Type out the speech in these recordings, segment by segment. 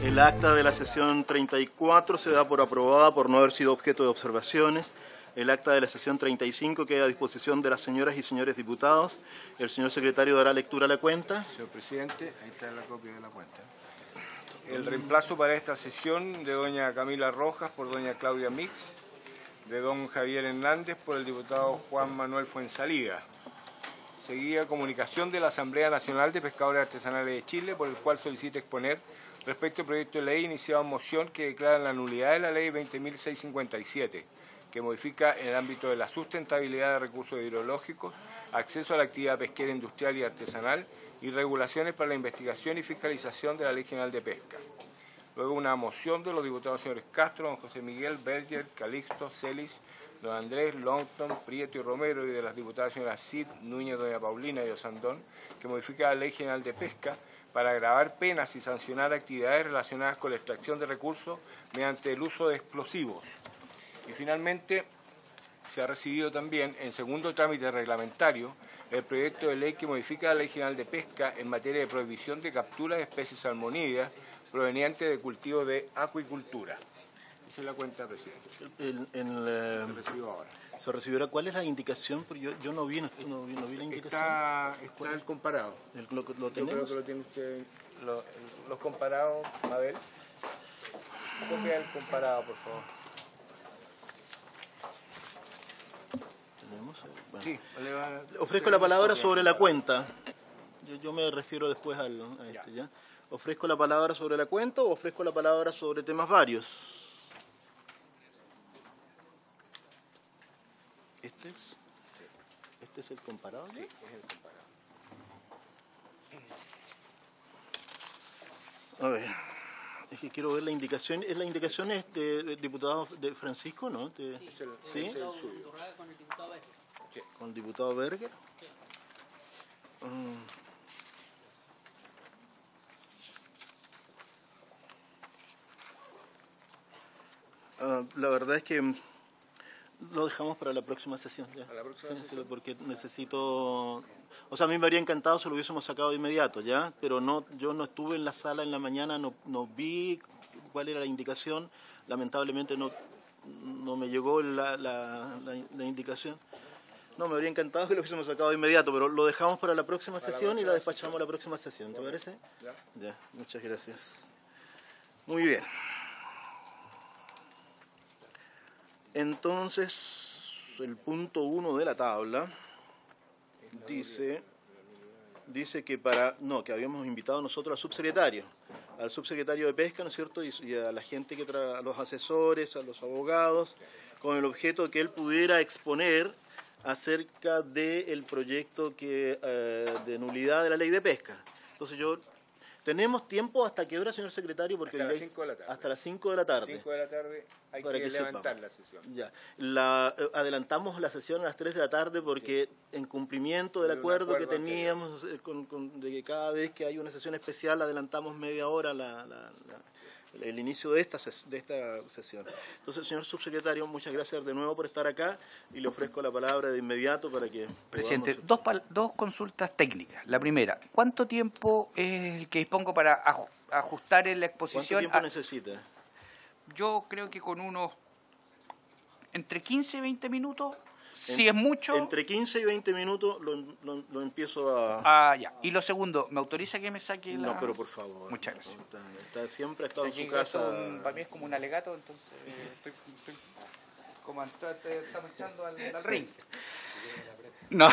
El acta de la sesión 34 se da por aprobada por no haber sido objeto de observaciones. El acta de la sesión 35 queda a disposición de las señoras y señores diputados. El señor secretario dará lectura a la cuenta. Señor presidente, ahí está la copia de la cuenta. El reemplazo para esta sesión de doña Camila Rojas por doña Claudia Mix, de don Javier Hernández por el diputado Juan Manuel Fuenzalida. Seguida comunicación de la Asamblea Nacional de Pescadores Artesanales de Chile, por el cual solicita exponer respecto al proyecto de ley iniciado en moción que declara la nulidad de la ley 20.657, que modifica en el ámbito de la sustentabilidad de recursos hidrológicos, acceso a la actividad pesquera industrial y artesanal y regulaciones para la investigación y fiscalización de la Ley General de Pesca. Luego una moción de los diputados señores Castro, don José Miguel, Berger, Calixto, Celis, don Andrés, Longton, Prieto y Romero, y de las diputadas señoras Cid, Núñez, doña Paulina y Osandón, que modifica la Ley General de Pesca para agravar penas y sancionar actividades relacionadas con la extracción de recursos mediante el uso de explosivos. Y finalmente se ha recibido también en segundo trámite reglamentario el proyecto de ley que modifica la Ley General de Pesca en materia de prohibición de captura de especies salmonídeas provenientes de cultivo de acuicultura. Esa es la cuenta, presidente. Se recibió ahora. ¿Se recibirá? ¿Cuál es la indicación? Porque yo no vi la indicación. Está el comparado. ¿Lo tenemos? Yo creo que lo tiene usted. Los comparados, a ver. Copia el comparado, por favor. ¿Tenemos? Bueno. Sí. Ofrezco la palabra sobre la cuenta. Yo me refiero después a este, ¿ya? ¿Ofrezco la palabra sobre la cuenta o ofrezco la palabra sobre temas varios? ¿Este es el comparado? Sí, es el comparado. A ver, es que quiero ver la indicación. ¿Es la indicación del diputado de Francisco, no? ¿Sí? Es el suyo. Con el diputado Berger. Sí. ¿Con el diputado Berger? Sí. La verdad es que lo dejamos para la próxima sesión. ¿Ya? ¿A la próxima sesión? Porque necesito... O sea, a mí me habría encantado si lo hubiésemos sacado de inmediato, ¿ya? Pero yo no estuve en la sala en la mañana, no vi cuál era la indicación. Lamentablemente no me llegó la indicación. No, me habría encantado que lo hubiésemos sacado de inmediato, pero lo dejamos para la próxima sesión y la despachamos a la próxima sesión, ¿te parece? Ya, muchas gracias. Muy bien. Entonces, el punto 1 de la tabla dice que que habíamos invitado nosotros al subsecretario de Pesca, ¿no es cierto? Y a la gente a los asesores, a los abogados, con el objeto de que él pudiera exponer acerca del proyecto de nulidad de la ley de pesca. Entonces ¿tenemos tiempo hasta qué hora, señor secretario? Porque hasta las 5 de la tarde. Hasta las 5 de la tarde. 5 de la tarde hay para que levantar la sesión. Ya. Adelantamos la sesión a las 3 de la tarde porque en cumplimiento del acuerdo que teníamos de que cada vez que hay una sesión especial adelantamos media hora el inicio de esta sesión. Entonces, señor subsecretario, muchas gracias de nuevo por estar acá y le ofrezco la palabra de inmediato para que... Presidente, dos consultas técnicas. La primera, ¿cuánto tiempo es el que dispongo para ajustar en la exposición? ¿Cuánto tiempo necesita? Yo creo que con unos entre 15 y 20 minutos, si es mucho... Entre 15 y 20 minutos lo empiezo a... ya. Y lo segundo, ¿me autoriza que me saque la...? No, pero por favor. Muchas gracias. Siempre ha estado en su Aquí casa... para mí es como un alegato, entonces estoy como estamos echando al ring. No.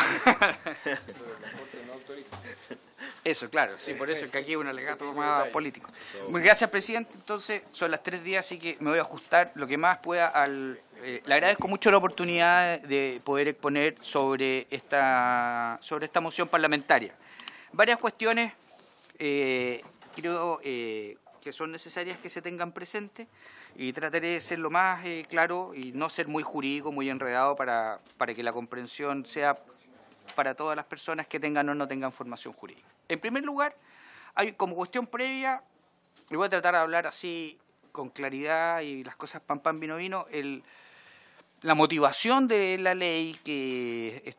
Eso, claro, sí, por eso es que aquí es un alegato más político. Muy gracias, presidente. Entonces, son las 3 días, así que me voy a ajustar lo que más pueda le agradezco mucho la oportunidad de poder exponer sobre esta moción parlamentaria. Varias cuestiones creo que son necesarias que se tengan presentes y trataré de ser lo más claro y no ser muy jurídico, muy enredado para que la comprensión sea para todas las personas que tengan o no tengan formación jurídica. En primer lugar, hay como cuestión previa, y voy a tratar de hablar así con claridad y las cosas pan pan vino vino, la motivación de la ley de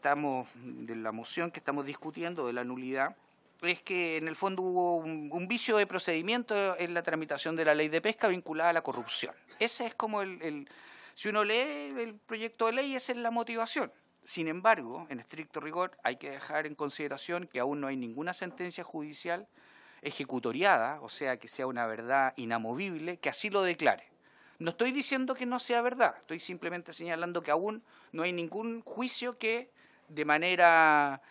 la moción que estamos discutiendo, de la nulidad, es que en el fondo hubo un vicio de procedimiento en la tramitación de la ley de pesca vinculada a la corrupción. Ese es como si uno lee el proyecto de ley, esa es la motivación. Sin embargo, en estricto rigor, hay que dejar en consideración que aún no hay ninguna sentencia judicial ejecutoriada, o sea, que sea una verdad inamovible, que así lo declare. No estoy diciendo que no sea verdad, estoy simplemente señalando que aún no hay ningún juicio que de manera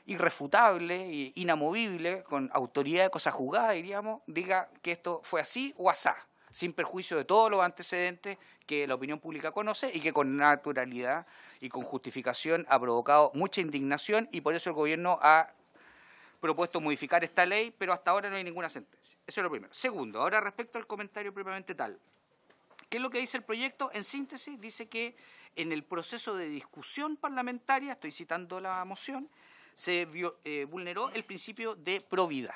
irrefutable e inamovible, con autoridad de cosa juzgada, diríamos, diga que esto fue así o asá, sin perjuicio de todos los antecedentes que la opinión pública conoce y que con naturalidad y con justificación ha provocado mucha indignación, y por eso el gobierno ha propuesto modificar esta ley, pero hasta ahora no hay ninguna sentencia. Eso es lo primero. Segundo, ahora respecto al comentario propiamente tal. ¿Qué es lo que dice el proyecto? En síntesis, dice que en el proceso de discusión parlamentaria, estoy citando la moción, se vulneró el principio de probidad.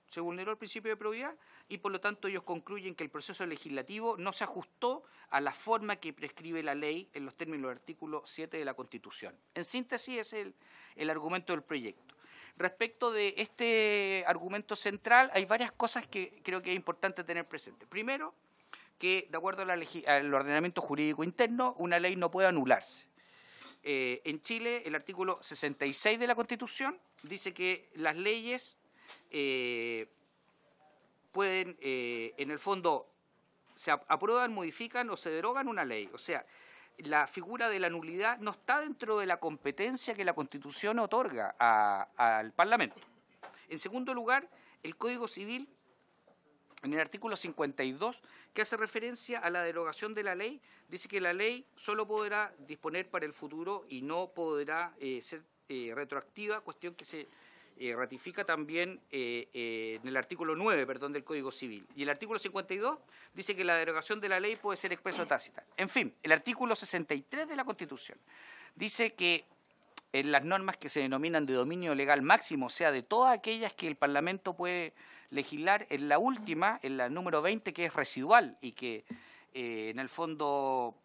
Se vulneró el principio de probidad y por lo tanto ellos concluyen que el proceso legislativo no se ajustó a la forma que prescribe la ley en los términos del artículo 7 de la Constitución. En síntesis es el argumento del proyecto. Respecto de este argumento central, hay varias cosas que creo que es importante tener presente. Primero, que de acuerdo al ordenamiento jurídico interno, una ley no puede anularse. En Chile, el artículo 66 de la Constitución dice que las leyes pueden, en el fondo, se aprueban, modifican o se derogan una ley. O sea, la figura de la nulidad no está dentro de la competencia que la Constitución otorga al Parlamento. En segundo lugar, el Código Civil, en el artículo 52, que hace referencia a la derogación de la ley, dice que la ley solo podrá disponer para el futuro y no podrá ser retroactiva, cuestión que se ratifica también en el artículo 9, del Código Civil. Y el artículo 52 dice que la derogación de la ley puede ser expresa o tácita. En fin, el artículo 63 de la Constitución dice que en las normas que se denominan de dominio legal máximo, o sea, de todas aquellas que el Parlamento puede legislar, en la última, en la número 20, que es residual y que en el fondo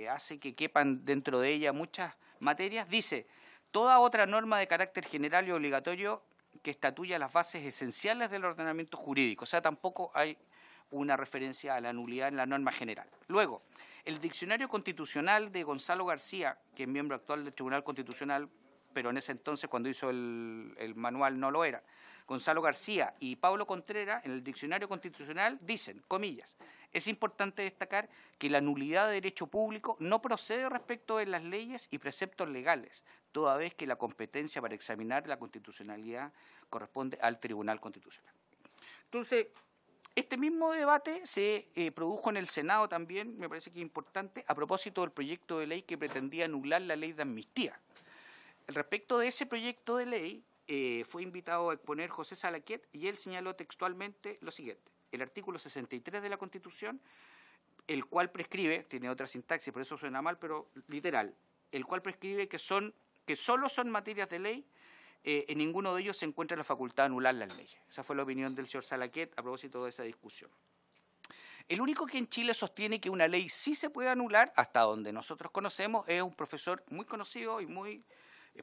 hace que quepan dentro de ella muchas materias, dice: toda otra norma de carácter general y obligatorio que estatuya las bases esenciales del ordenamiento jurídico. O sea, tampoco hay una referencia a la nulidad en la norma general. Luego, el diccionario constitucional de Gonzalo García, que es miembro actual del Tribunal Constitucional, pero en ese entonces, cuando hizo el manual, no lo era, Gonzalo García y Pablo Contreras, en el diccionario constitucional, dicen, comillas, es importante destacar que la nulidad de derecho público no procede respecto de las leyes y preceptos legales, toda vez que la competencia para examinar la constitucionalidad corresponde al Tribunal Constitucional. Entonces, este mismo debate se produjo en el Senado también, me parece que es importante, a propósito del proyecto de ley que pretendía anular la ley de amnistía. Respecto de ese proyecto de ley, fue invitado a exponer José Salaquet y él señaló textualmente lo siguiente: el artículo 63 de la Constitución, el cual prescribe, tiene otra sintaxis, por eso suena mal, pero literal, el cual prescribe que solo son materias de ley, en ninguno de ellos se encuentra la facultad de anular las leyes. Esa fue la opinión del señor Salaquet a propósito de esa discusión. El único que en Chile sostiene que una ley sí se puede anular, hasta donde nosotros conocemos, es un profesor muy conocido y muy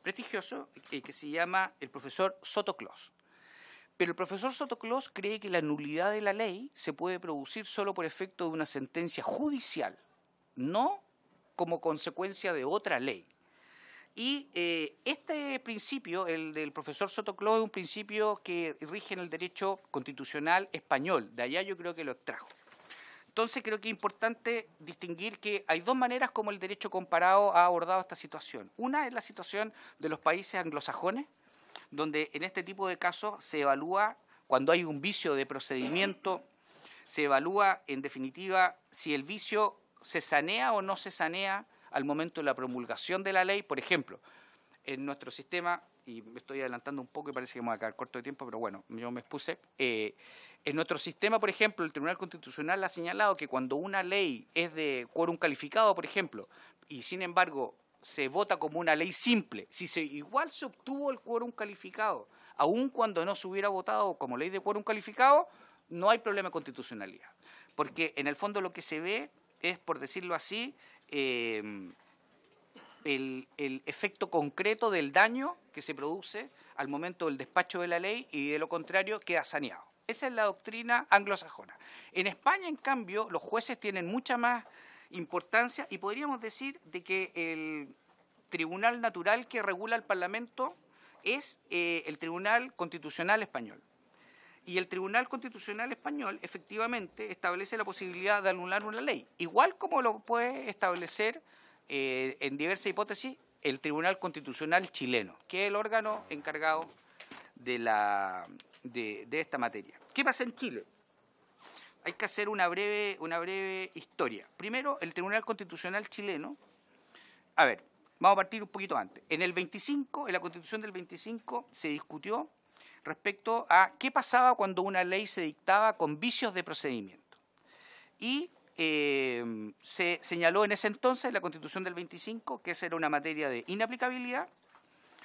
prestigioso, que se llama el profesor Soto Clos. Pero el profesor Soto Clos cree que la nulidad de la ley se puede producir solo por efecto de una sentencia judicial, no como consecuencia de otra ley. Y este principio, el del profesor Soto Clos, es un principio que rige en el derecho constitucional español. De allá yo creo que lo extrajo. Entonces creo que es importante distinguir que hay dos maneras como el derecho comparado ha abordado esta situación. Una es la situación de los países anglosajones, donde en este tipo de casos se evalúa, cuando hay un vicio de procedimiento, se evalúa en definitiva si el vicio se sanea o no se sanea al momento de la promulgación de la ley. Por ejemplo, en nuestro sistema, y me estoy adelantando un poco y parece que me voy a quedar corto de tiempo, pero bueno, yo me expuse. En nuestro sistema, por ejemplo, el Tribunal Constitucional ha señalado que cuando una ley es de quórum calificado, por ejemplo, y sin embargo se vota como una ley simple, si igual se obtuvo el quórum calificado, aun cuando no se hubiera votado como ley de quórum calificado, no hay problema de constitucionalidad. Porque en el fondo lo que se ve es, por decirlo así, el efecto concreto del daño que se produce al momento del despacho de la ley y de lo contrario queda saneado. Esa es la doctrina anglosajona. En España, en cambio, los jueces tienen mucha más importancia y podríamos decir de que el tribunal natural que regula el Parlamento es el Tribunal Constitucional Español. Y el Tribunal Constitucional Español efectivamente establece la posibilidad de anular una ley, igual como lo puede establecer en diversas hipótesis el Tribunal Constitucional chileno, que es el órgano encargado de esta materia. ¿Qué pasa en Chile? Hay que hacer una breve historia. Primero, el Tribunal Constitucional chileno, a ver, vamos a partir un poquito antes. En la Constitución del 25 se discutió respecto a qué pasaba cuando una ley se dictaba con vicios de procedimiento. Y se señaló en ese entonces, en la Constitución del 25, que esa era una materia de inaplicabilidad,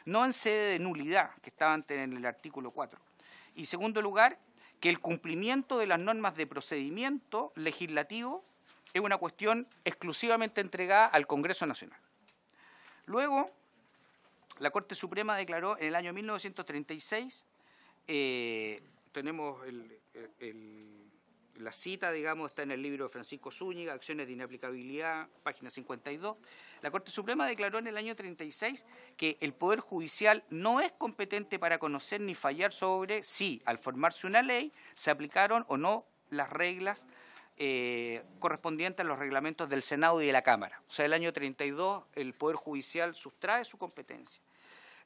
no en sede de nulidad, que estaba antes en el artículo 4. Y, en segundo lugar, que el cumplimiento de las normas de procedimiento legislativo es una cuestión exclusivamente entregada al Congreso Nacional. Luego, la Corte Suprema declaró en el año 1936, tenemos la cita, digamos, está en el libro de Francisco Zúñiga, Acciones de Inaplicabilidad, página 52. La Corte Suprema declaró en el año 36 que el Poder Judicial no es competente para conocer ni fallar sobre si, al formarse una ley, se aplicaron o no las reglas correspondientes a los reglamentos del Senado y de la Cámara. O sea, el año 32 el Poder Judicial sustrae su competencia.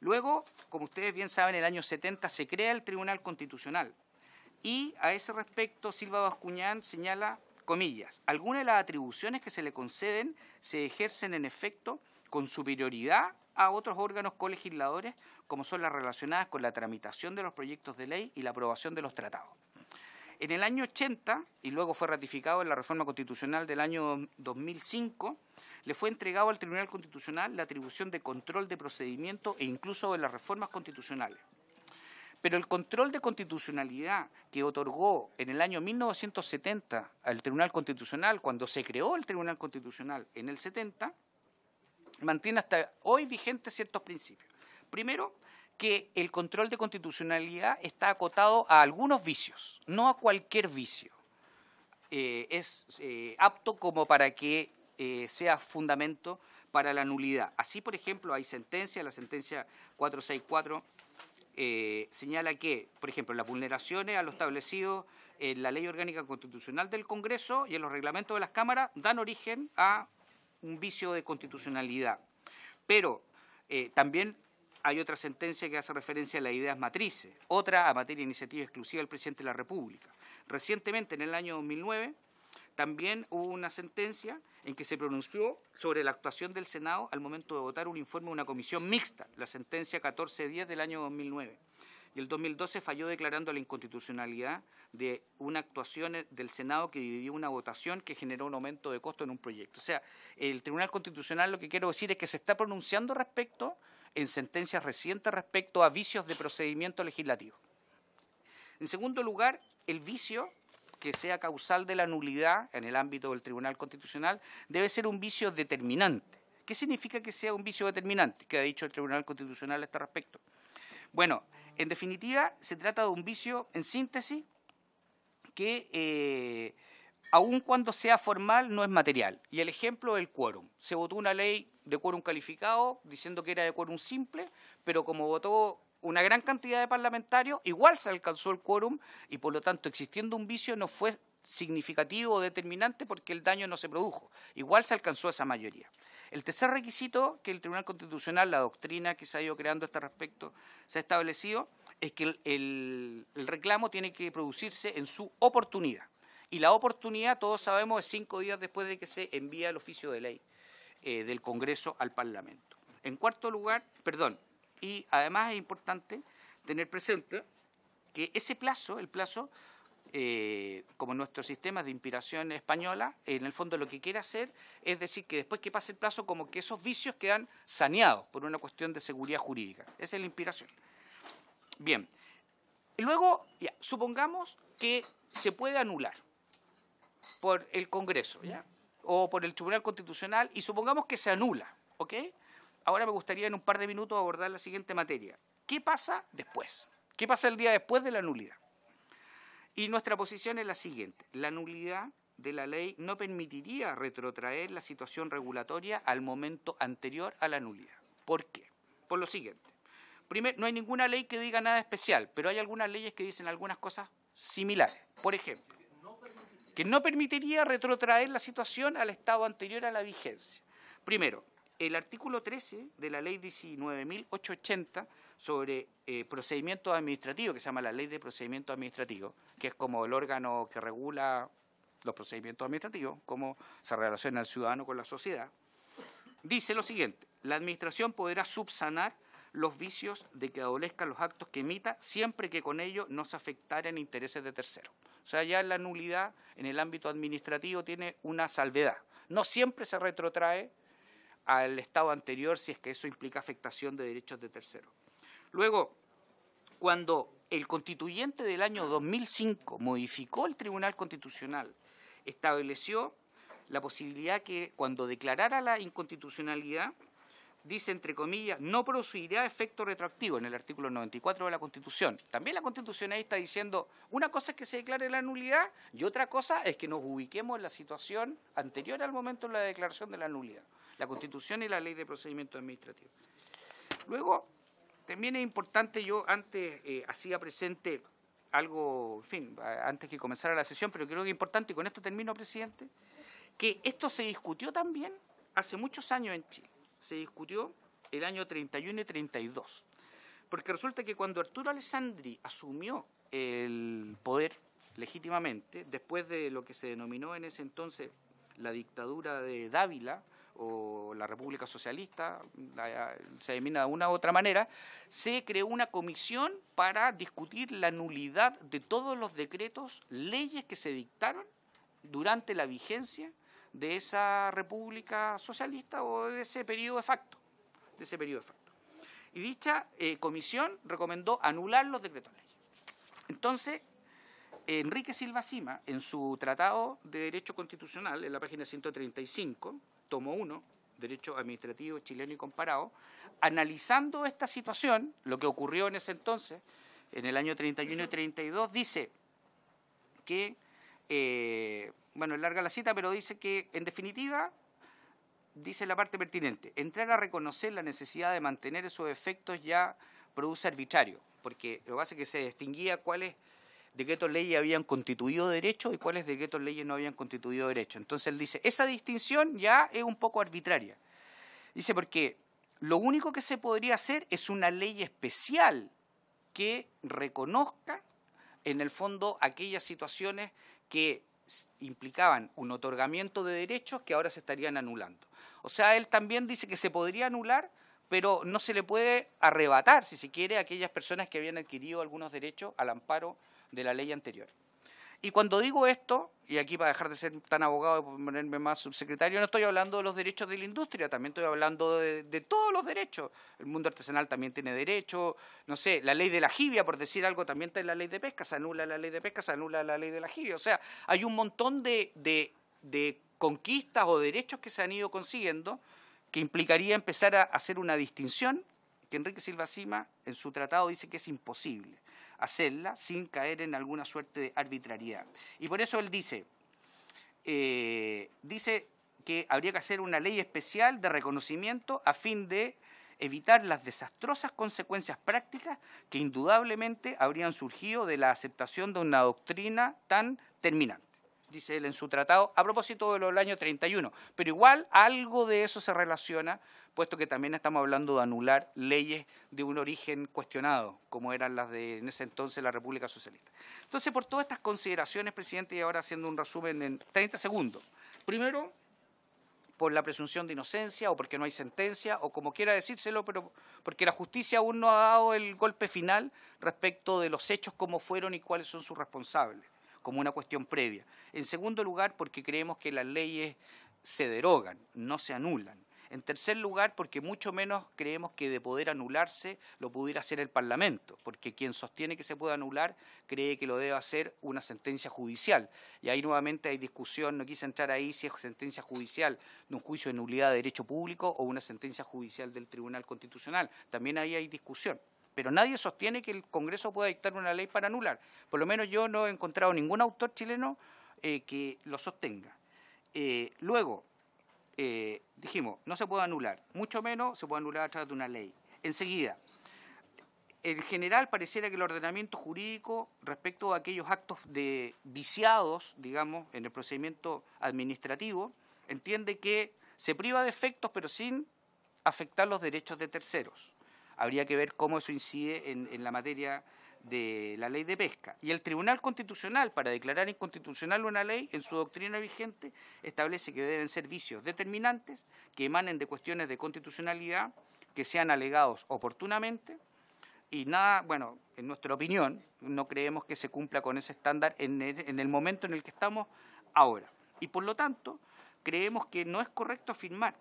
Luego, como ustedes bien saben, en el año 70 se crea el Tribunal Constitucional. Y a ese respecto, Silva Bascuñán señala, comillas, algunas de las atribuciones que se le conceden se ejercen en efecto con superioridad a otros órganos colegisladores, como son las relacionadas con la tramitación de los proyectos de ley y la aprobación de los tratados. En el año 80, y luego fue ratificado en la reforma constitucional del año 2005, le fue entregado al Tribunal Constitucional la atribución de control de procedimiento e incluso de las reformas constitucionales. Pero el control de constitucionalidad que otorgó en el año 1970 al Tribunal Constitucional, cuando se creó el Tribunal Constitucional en el 70, mantiene hasta hoy vigentes ciertos principios. Primero, que el control de constitucionalidad está acotado a algunos vicios, no a cualquier vicio. Es apto como para que sea fundamento para la nulidad. Así, por ejemplo, hay sentencias, la sentencia 464 señala que, por ejemplo, las vulneraciones a lo establecido en la Ley Orgánica Constitucional del Congreso y en los reglamentos de las cámaras dan origen a un vicio de constitucionalidad. Pero también hay otra sentencia que hace referencia a las ideas matrices, otra a materia de iniciativa exclusiva del presidente de la República. Recientemente, en el año 2009, también hubo una sentencia en que se pronunció sobre la actuación del Senado al momento de votar un informe de una comisión mixta, la sentencia 1410 del año 2009. Y el 2012 falló declarando la inconstitucionalidad de una actuación del Senado que dividió una votación que generó un aumento de costo en un proyecto. O sea, el Tribunal Constitucional, lo que quiero decir es que se está pronunciando respecto, en sentencias recientes, respecto a vicios de procedimiento legislativo. En segundo lugar, el vicio que sea causal de la nulidad en el ámbito del Tribunal Constitucional debe ser un vicio determinante. ¿Qué significa que sea un vicio determinante? ¿Qué ha dicho el Tribunal Constitucional a este respecto? Bueno, en definitiva, se trata de un vicio, en síntesis, que aun cuando sea formal, no es material. Y el ejemplo es el quórum. Se votó una ley de quórum calificado diciendo que era de quórum simple, pero como votó una gran cantidad de parlamentarios, igual se alcanzó el quórum y, por lo tanto, existiendo un vicio, no fue significativo o determinante porque el daño no se produjo. Igual se alcanzó esa mayoría. El tercer requisito que el Tribunal Constitucional, la doctrina que se ha ido creando a este respecto, se ha establecido, es que el reclamo tiene que producirse en su oportunidad. Y la oportunidad, todos sabemos, es 5 días después de que se envía el oficio de ley del Congreso al Parlamento. En cuarto lugar, y además es importante tener presente que ese plazo, el plazo, como nuestro sistema de inspiración española, en el fondo lo que quiere hacer es decir que después que pase el plazo, como que esos vicios quedan saneados por una cuestión de seguridad jurídica. Esa es la inspiración. Bien, y luego, supongamos que se puede anular por el Congreso, ¿ya? O por el Tribunal Constitucional, y supongamos que se anula, ¿ok? Ahora me gustaría en un par de minutos abordar la siguiente materia. ¿qué pasa después? ¿Qué pasa el día después de la nulidad? Y nuestra posición es la siguiente. La nulidad de la ley no permitiría retrotraer la situación regulatoria al momento anterior a la nulidad. ¿Por qué? Por lo siguiente. Primero, no hay ninguna ley que diga nada especial, pero hay algunas leyes que dicen algunas cosas similares. Por ejemplo, que no permitiría retrotraer la situación al estado anterior a la vigencia. Primero, el artículo 13 de la ley 19.880 sobre procedimientos administrativos, que se llama la ley de procedimientos administrativos, que es como el órgano que regula los procedimientos administrativos, cómo se relaciona el ciudadano con la sociedad, dice lo siguiente: la administración podrá subsanar los vicios de que adolezcan los actos que emita siempre que con ello no se afectaran intereses de terceros. O sea, ya la nulidad en el ámbito administrativo tiene una salvedad. No siempre se retrotrae al estado anterior si es que eso implica afectación de derechos de terceros. Luego, cuando el constituyente del año 2005 modificó el Tribunal Constitucional, estableció la posibilidad que cuando declarara la inconstitucionalidad, dice entre comillas, no producirá efecto retroactivo en el artículo 94 de la Constitución. También la Constitución ahí está diciendo, una cosa es que se declare la nulidad y otra cosa es que nos ubiquemos en la situación anterior al momento de la declaración de la nulidad. La Constitución y la Ley de Procedimientos Administrativos. Luego, también es importante, yo antes hacía presente algo, en fin, antes que comenzara la sesión, pero creo que es importante, y con esto termino, presidente, que esto se discutió también hace muchos años en Chile. Se discutió el año 31 y 32. Porque resulta que cuando Arturo Alessandri asumió el poder legítimamente, después de lo que se denominó en ese entonces la dictadura de Dávila, o la República Socialista, se denomina de una u otra manera, se creó una comisión para discutir la nulidad de todos los decretos, leyes que se dictaron durante la vigencia de esa República Socialista o de ese periodo de facto. Y dicha comisión recomendó anular los decretos leyes. Entonces, Enrique Silva Sima, en su Tratado de Derecho Constitucional, en la página 135, tomo 1, Derecho Administrativo Chileno y Comparado, analizando esta situación, lo que ocurrió en ese entonces, en el año 31 y 32, dice que, bueno, es larga la cita, pero dice que, en definitiva, dice la parte pertinente, entrar a reconocer la necesidad de mantener esos efectos ya produce arbitrario, porque lo que pasa es que se distinguía cuáles decretos leyes habían constituido derecho y cuáles decretos leyes no habían constituido derecho. Entonces él dice, esa distinción ya es un poco arbitraria. Dice, porque lo único que se podría hacer es una ley especial que reconozca, en el fondo, aquellas situaciones que implicaban un otorgamiento de derechos que ahora se estarían anulando. O sea, él también dice que se podría anular, pero no se le puede arrebatar, si se quiere, a aquellas personas que habían adquirido algunos derechos al amparo de la ley anterior. Y cuando digo esto, y aquí para dejar de ser tan abogado y ponerme más subsecretario, no estoy hablando de los derechos de la industria, también estoy hablando de todos los derechos. El mundo artesanal también tiene derechos, no sé, la ley de la jibia, por decir algo, también está en la ley de pesca, se anula la ley de pesca, se anula la ley de la jibia. O sea, hay un montón de conquistas o derechos que se han ido consiguiendo que implicaría empezar a hacer una distinción que Enrique Silva Sima en su tratado dice que es imposible hacerla sin caer en alguna suerte de arbitrariedad. Y por eso él dice que habría que hacer una ley especial de reconocimiento a fin de evitar las desastrosas consecuencias prácticas que indudablemente habrían surgido de la aceptación de una doctrina tan terminante, dice él en su tratado, a propósito de lo del año 31. Pero igual algo de eso se relaciona, puesto que también estamos hablando de anular leyes de un origen cuestionado, como eran las de, en ese entonces, la República Socialista. Entonces, por todas estas consideraciones, presidente, y ahora haciendo un resumen en 30 segundos. Primero, por la presunción de inocencia, o porque no hay sentencia, o como quiera decírselo, pero porque la justicia aún no ha dado el golpe final respecto de los hechos, cómo fueron y cuáles son sus responsables, como una cuestión previa. En segundo lugar, porque creemos que las leyes se derogan, no se anulan. En tercer lugar, porque mucho menos creemos que de poder anularse lo pudiera hacer el Parlamento, porque quien sostiene que se puede anular cree que lo debe hacer una sentencia judicial. Y ahí nuevamente hay discusión, no quise entrar ahí si es sentencia judicial de un juicio de nulidad de derecho público o una sentencia judicial del Tribunal Constitucional. También ahí hay discusión. pero nadie sostiene que el Congreso pueda dictar una ley para anular. Por lo menos yo no he encontrado ningún autor chileno que lo sostenga. Luego, dijimos, no se puede anular, mucho menos se puede anular a través de una ley. Enseguida, en general pareciera que el ordenamiento jurídico respecto a aquellos actos viciados, digamos, en el procedimiento administrativo, entiende que se priva de efectos pero sin afectar los derechos de terceros. Habría que ver cómo eso incide en la materia de la ley de pesca. Y el Tribunal Constitucional, para declarar inconstitucional una ley, en su doctrina vigente, establece que deben ser vicios determinantes, que emanen de cuestiones de constitucionalidad, que sean alegados oportunamente, y nada, bueno, en nuestra opinión, no creemos que se cumpla con ese estándar en el momento en el que estamos ahora. Y por lo tanto, creemos que no es correcto afirmar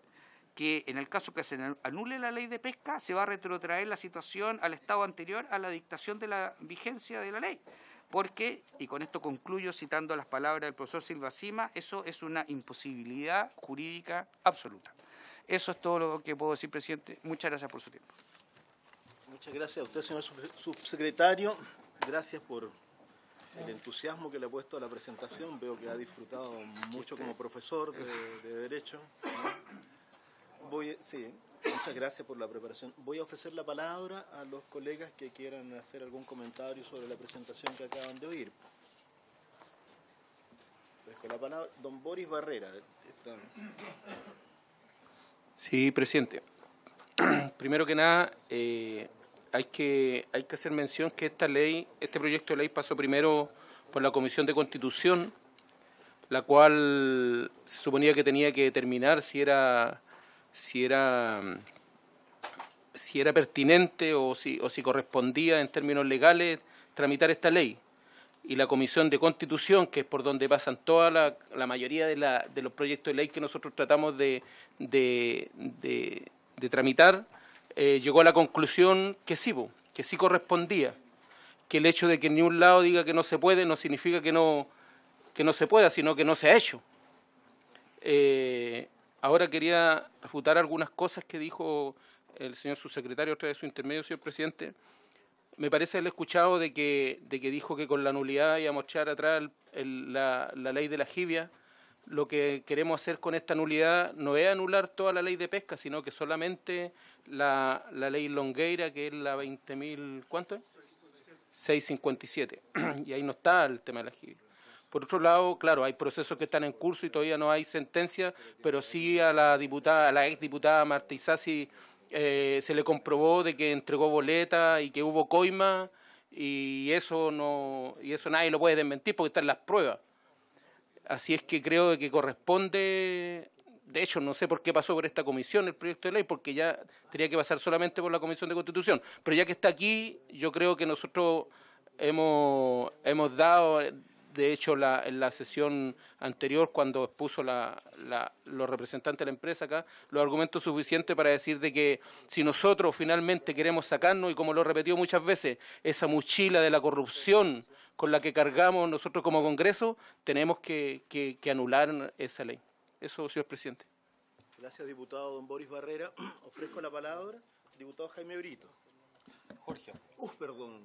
que en el caso que se anule la ley de pesca se va a retrotraer la situación al estado anterior a la dictación de la vigencia de la ley. Porque, y con esto concluyo citando las palabras del profesor Silva Sima, eso es una imposibilidad jurídica absoluta. Eso es todo lo que puedo decir, presidente. Muchas gracias por su tiempo. Muchas gracias a usted, señor subsecretario. Gracias por el entusiasmo que le ha puesto a la presentación. Veo que ha disfrutado mucho como profesor de Derecho. Muchas gracias por la preparación. Voy a ofrecer la palabra a los colegas que quieran hacer algún comentario sobre la presentación que acaban de oír. Con la palabra, don Boris Barrera. Sí, presidente. Primero que nada, hay que hacer mención que este proyecto de ley pasó primero por la Comisión de Constitución, la cual se suponía que tenía que determinar si era pertinente o si correspondía en términos legales tramitar esta ley. Y la Comisión de Constitución, que es por donde pasan toda la mayoría de los proyectos de ley que nosotros tratamos de tramitar, llegó a la conclusión que sí correspondía, que el hecho de que ni un lado diga que no se puede no significa que no se pueda, sino que no se ha hecho. Ahora quería refutar algunas cosas que dijo el señor subsecretario a través de su intermedio, señor presidente. Me parece haberle escuchado de que dijo que con la nulidad íbamos a echar atrás la ley de la jibia. Lo que queremos hacer con esta nulidad no es anular toda la ley de pesca, sino que solamente la ley Longueira, que es la 20.000, ¿cuánto es? 657. Y ahí no está el tema de la jibia. Por otro lado, claro, hay procesos que están en curso y todavía no hay sentencia, pero sí a la exdiputada Marta Isasi se le comprobó de que entregó boleta y que hubo coima, y eso nadie lo puede desmentir porque están las pruebas. Así es que creo que corresponde, de hecho no sé por qué pasó por esta comisión el proyecto de ley, porque ya tenía que pasar solamente por la Comisión de Constitución, pero ya que está aquí, yo creo que nosotros hemos dado, de hecho en la sesión anterior, cuando expuso los representantes de la empresa acá, los argumentos suficientes para decir de que si nosotros finalmente queremos sacarnos, y como lo he repetido muchas veces, esa mochila de la corrupción con la que cargamos nosotros como Congreso, tenemos que anular esa ley. Eso, señor presidente. Gracias, diputado don Boris Barrera. Ofrezco la palabra al diputado Jaime Brito. Jorge. Perdón.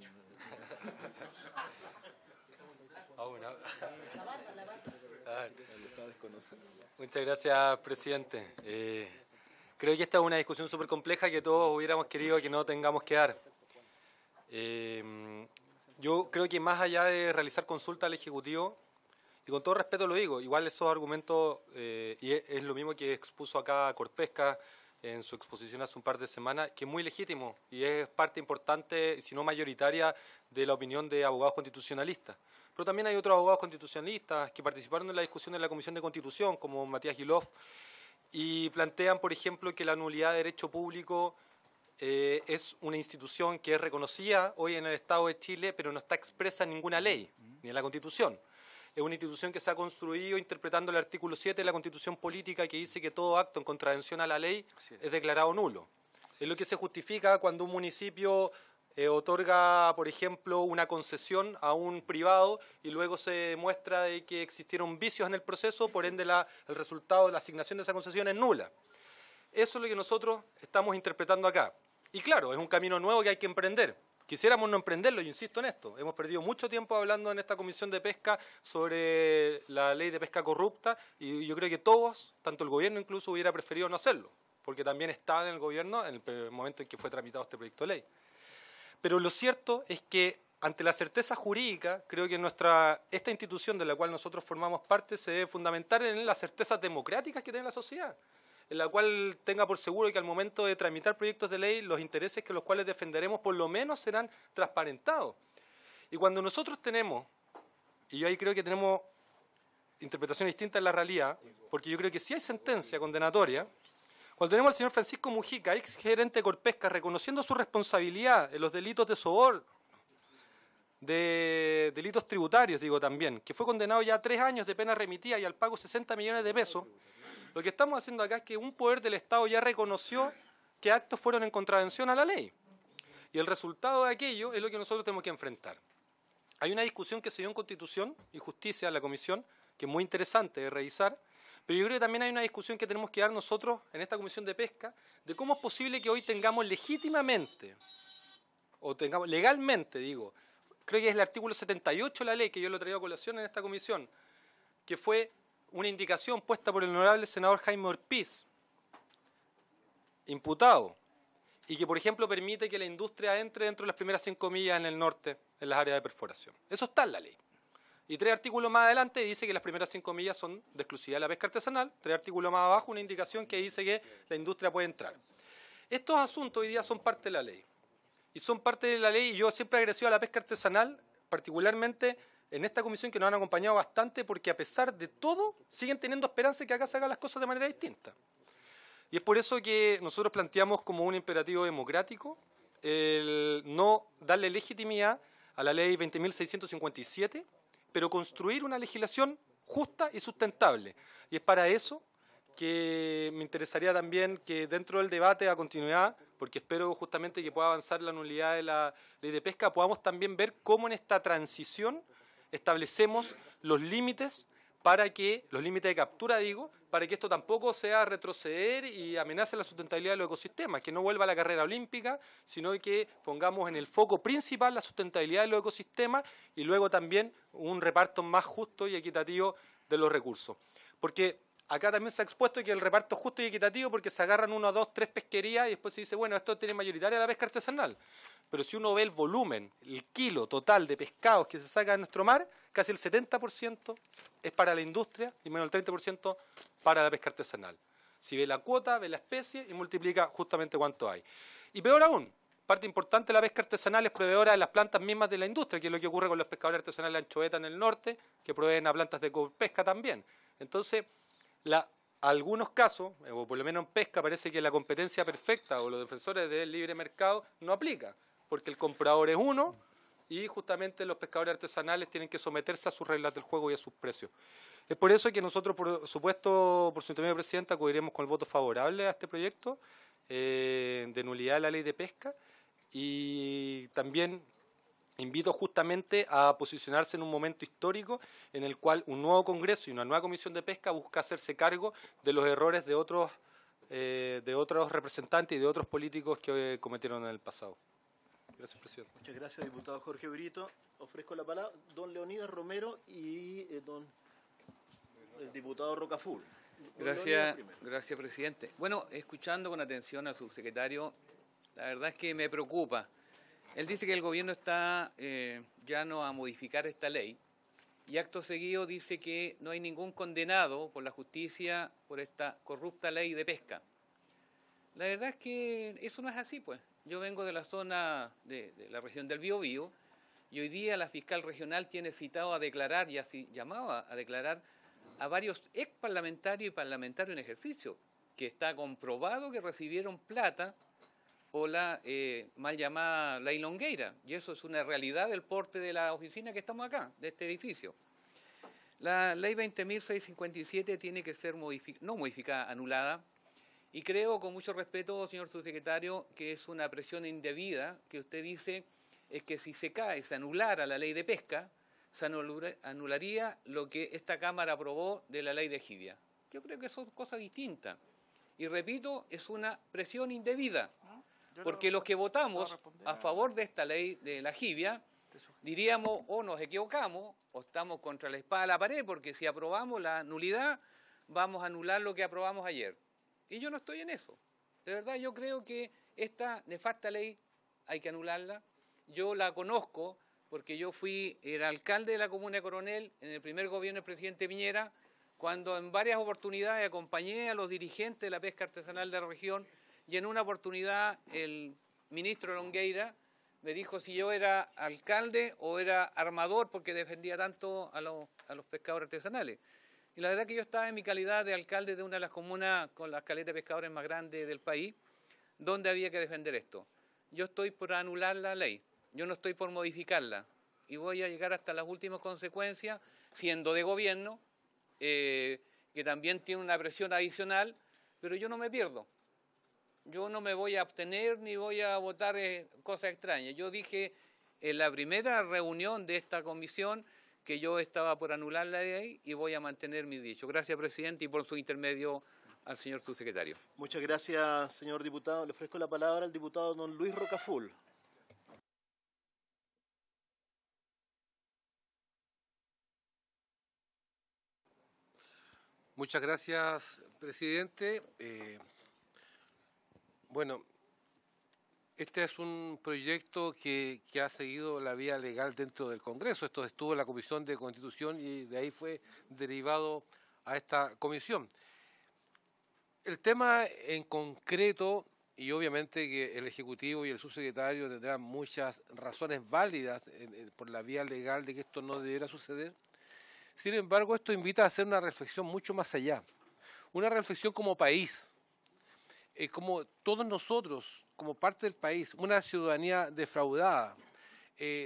Muchas gracias, presidente. Creo que esta es una discusión súper compleja que todos hubiéramos querido que no tengamos que dar. Yo creo que más allá de realizar consulta al Ejecutivo, y con todo respeto lo digo, igual esos argumentos, y es lo mismo que expuso acá Corpesca en su exposición hace un par de semanas, que es muy legítimo y es parte importante, si no mayoritaria, de la opinión de abogados constitucionalistas. Pero también hay otros abogados constitucionalistas que participaron en la discusión de la Comisión de Constitución, como Matías Gilov, y plantean, por ejemplo, que la nulidad de derecho público es una institución que es reconocida hoy en el Estado de Chile, pero no está expresa en ninguna ley, ni en la Constitución. Es una institución que se ha construido interpretando el artículo 7 de la Constitución Política, que dice que todo acto en contravención a la ley es declarado nulo. Es lo que se justifica cuando un municipio otorga, por ejemplo, una concesión a un privado y luego se demuestra de que existieron vicios en el proceso, por ende el resultado de la asignación de esa concesión es nula. Eso es lo que nosotros estamos interpretando acá. Y claro, es un camino nuevo que hay que emprender. Quisiéramos no emprenderlo, y insisto en esto. Hemos perdido mucho tiempo hablando en esta comisión de pesca sobre la ley de pesca corrupta, y yo creo que todos, tanto el gobierno incluso, hubiera preferido no hacerlo, porque también estaba en el gobierno en el momento en que fue tramitado este proyecto de ley. Pero lo cierto es que ante la certeza jurídica, creo que esta institución de la cual nosotros formamos parte se debe fundamentar en las certezas democráticas que tiene la sociedad, en la cual tenga por seguro que al momento de tramitar proyectos de ley, los intereses que los cuales defenderemos por lo menos serán transparentados. Y cuando nosotros tenemos, y yo ahí creo que tenemos interpretaciones distintas en la realidad, porque yo creo que si hay sentencia condenatoria, cuando tenemos al señor Francisco Mujica, ex gerente de Corpesca, reconociendo su responsabilidad en los delitos de soborno, de delitos tributarios, digo también, que fue condenado ya a 3 años de pena remitida y al pago 60 millones de pesos, lo que estamos haciendo acá es que un poder del Estado ya reconoció que actos fueron en contravención a la ley. Y el resultado de aquello es lo que nosotros tenemos que enfrentar. Hay una discusión que se dio en Constitución y Justicia en la Comisión, que es muy interesante de revisar, pero yo creo que también hay una discusión que tenemos que dar nosotros en esta Comisión de Pesca, de cómo es posible que hoy tengamos legítimamente, o tengamos legalmente, digo, creo que es el artículo 78 de la ley, que yo lo he traído a colación en esta comisión, que fue una indicación puesta por el honorable senador Jaime Orpiz, imputado, y que, por ejemplo, permite que la industria entre dentro de las primeras 5 millas en el norte, en las áreas de perforación. Eso está en la ley. Y 3 artículos más adelante dice que las primeras 5 millas son de exclusividad de la pesca artesanal. 3 artículos más abajo una indicación que dice que la industria puede entrar. Estos asuntos hoy día son parte de la ley. Y son parte de la ley, y yo siempre he agradecido a la pesca artesanal, particularmente en esta comisión, que nos han acompañado bastante, porque a pesar de todo siguen teniendo esperanza de que acá se hagan las cosas de manera distinta. Y es por eso que nosotros planteamos como un imperativo democrático el no darle legitimidad a la ley 20.657, pero construir una legislación justa y sustentable. Y es para eso que me interesaría también que dentro del debate a continuidad, porque espero justamente que pueda avanzar la nulidad de la ley de pesca, podamos también ver cómo en esta transición establecemos los límites los límites de captura, digo, para que esto tampoco sea retroceder y amenace la sustentabilidad de los ecosistemas, que no vuelva a la carrera olímpica, sino que pongamos en el foco principal la sustentabilidad de los ecosistemas y luego también un reparto más justo y equitativo de los recursos. Porque acá también se ha expuesto que el reparto es justo y equitativo porque se agarran 1, 2, 3 pesquerías y después se dice, bueno, esto tiene mayoritaria la pesca artesanal. Pero si uno ve el volumen, el kilo total de pescados que se saca de nuestro mar, casi el 70% es para la industria y menos del 30% para la pesca artesanal. Si ve la cuota, ve la especie y multiplica justamente cuánto hay. Y peor aún, parte importante de la pesca artesanal es proveedora de las plantas mismas de la industria, que es lo que ocurre con los pescadores artesanales de anchoveta en el norte, que proveen a plantas de pesca también. Entonces, algunos casos, o por lo menos en pesca, parece que la competencia perfecta o los defensores del libre mercado no aplica, porque el comprador es uno y justamente los pescadores artesanales tienen que someterse a sus reglas del juego y a sus precios. Es por eso que nosotros, por supuesto, por su intermedio, Presidenta, acudiremos con el voto favorable a este proyecto de nulidad de la ley de pesca, y también invito justamente a posicionarse en un momento histórico en el cual un nuevo Congreso y una nueva Comisión de Pesca busca hacerse cargo de los errores de otros representantes y de otros políticos que cometieron en el pasado. Gracias, presidente. Muchas gracias, diputado Jorge Brito. Ofrezco la palabra a don Leonidas Romero y el diputado Rocaful. Gracias, presidente. Bueno, escuchando con atención al subsecretario, la verdad es que me preocupa. Él dice que el gobierno está llano a modificar esta ley y acto seguido dice que no hay ningún condenado por la justicia por esta corrupta ley de pesca. La verdad es que eso no es así, pues. Yo vengo de la zona de la región del Biobío y hoy día la fiscal regional tiene citado a declarar y así llamado a declarar a varios ex parlamentarios y parlamentarios en ejercicio, que está comprobado que recibieron plata o la mal llamada Ley Longueira, y eso es una realidad del porte de la oficina que estamos acá, de este edificio. La Ley 20.657 tiene que ser no modificada, anulada, y creo, con mucho respeto, señor subsecretario, que es una presión indebida, que usted dice es que si se anulara la Ley de Pesca, se anularía lo que esta Cámara aprobó de la Ley de Ejidia. Yo creo que son cosas distintas. Y repito, es una presión indebida. Porque los que votamos a favor de esta ley de la jibia, diríamos o nos equivocamos o estamos contra la espada de la pared, porque si aprobamos la nulidad, vamos a anular lo que aprobamos ayer. Y yo no estoy en eso. De verdad, yo creo que esta nefasta ley hay que anularla. Yo la conozco porque yo fui el alcalde de la comuna de Coronel en el primer gobierno del presidente Piñera, cuando en varias oportunidades acompañé a los dirigentes de la pesca artesanal de la región, y en una oportunidad el ministro Longueira me dijo si yo era alcalde o era armador porque defendía tanto a los pescadores artesanales. Y la verdad que yo estaba en mi calidad de alcalde de una de las comunas con las caletas de pescadores más grandes del país, donde había que defender esto. Yo estoy por anular la ley, yo no estoy por modificarla, y voy a llegar hasta las últimas consecuencias, siendo de gobierno, que también tiene una presión adicional, pero yo no me pierdo. Yo no me voy a abstener ni voy a votar cosas extrañas. Yo dije en la primera reunión de esta comisión que yo estaba por anular la ley y voy a mantener mi dicho. Gracias, presidente, y por su intermedio al señor subsecretario. Muchas gracias, señor diputado. Le ofrezco la palabra al diputado don Luis Rocaful. Muchas gracias, presidente. Bueno, este es un proyecto que ha seguido la vía legal dentro del Congreso. Esto estuvo en la Comisión de Constitución y de ahí fue derivado a esta comisión. El tema en concreto, y obviamente que el Ejecutivo y el subsecretario tendrán muchas razones válidas por la vía legal de que esto no debiera suceder. Sin embargo, esto invita a hacer una reflexión mucho más allá, una reflexión como país, como todos nosotros, como parte del país, una ciudadanía defraudada,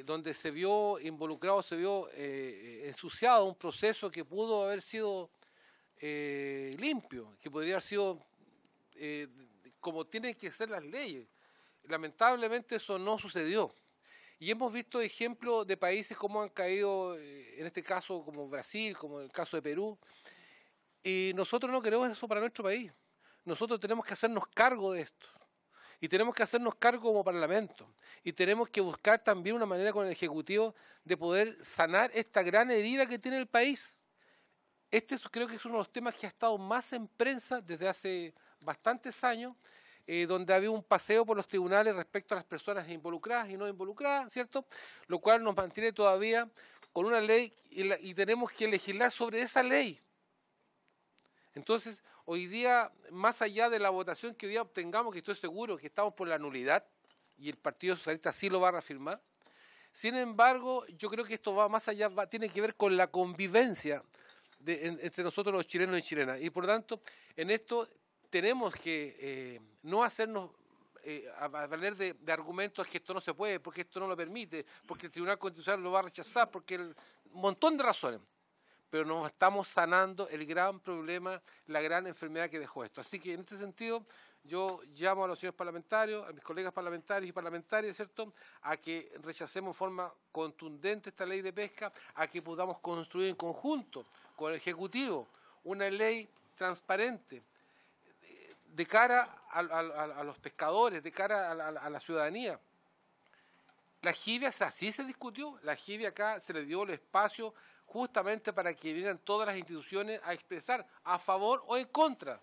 donde se vio involucrado, se vio ensuciado un proceso que pudo haber sido limpio, que podría haber sido como tienen que ser las leyes. Lamentablemente eso no sucedió. Y hemos visto ejemplos de países como han caído, en este caso como Brasil, como el caso de Perú, y nosotros no queremos eso para nuestro país. Nosotros tenemos que hacernos cargo de esto, y tenemos que hacernos cargo como Parlamento, y tenemos que buscar también una manera con el Ejecutivo de poder sanar esta gran herida que tiene el país. Creo que es uno de los temas que ha estado más en prensa desde hace bastantes años, donde había un paseo por los tribunales respecto a las personas involucradas y no involucradas, ¿cierto? Lo cual nos mantiene todavía con una ley y tenemos que legislar sobre esa ley. Entonces, hoy día, más allá de la votación que hoy día obtengamos, que estoy seguro que estamos por la nulidad, y el Partido Socialista sí lo va a reafirmar, sin embargo, yo creo que esto va más allá, tiene que ver con la convivencia entre nosotros los chilenos y chilenas. Y por lo tanto, en esto tenemos que no hacernos a valer de argumentos que esto no se puede, porque esto no lo permite, porque el Tribunal Constitucional lo va a rechazar, porque un montón de razones. Pero nos estamos sanando el gran problema, la gran enfermedad que dejó esto. Así que en este sentido yo llamo a los señores parlamentarios, a mis colegas parlamentarios y parlamentarias, ¿cierto?, a que rechacemos en forma contundente esta ley de pesca, a que podamos construir en conjunto con el Ejecutivo una ley transparente, de cara a los pescadores, de cara a la ciudadanía. La jibia así se discutió, la jibia acá se le dio el espacio justamente para que vinieran todas las instituciones a expresar a favor o en contra.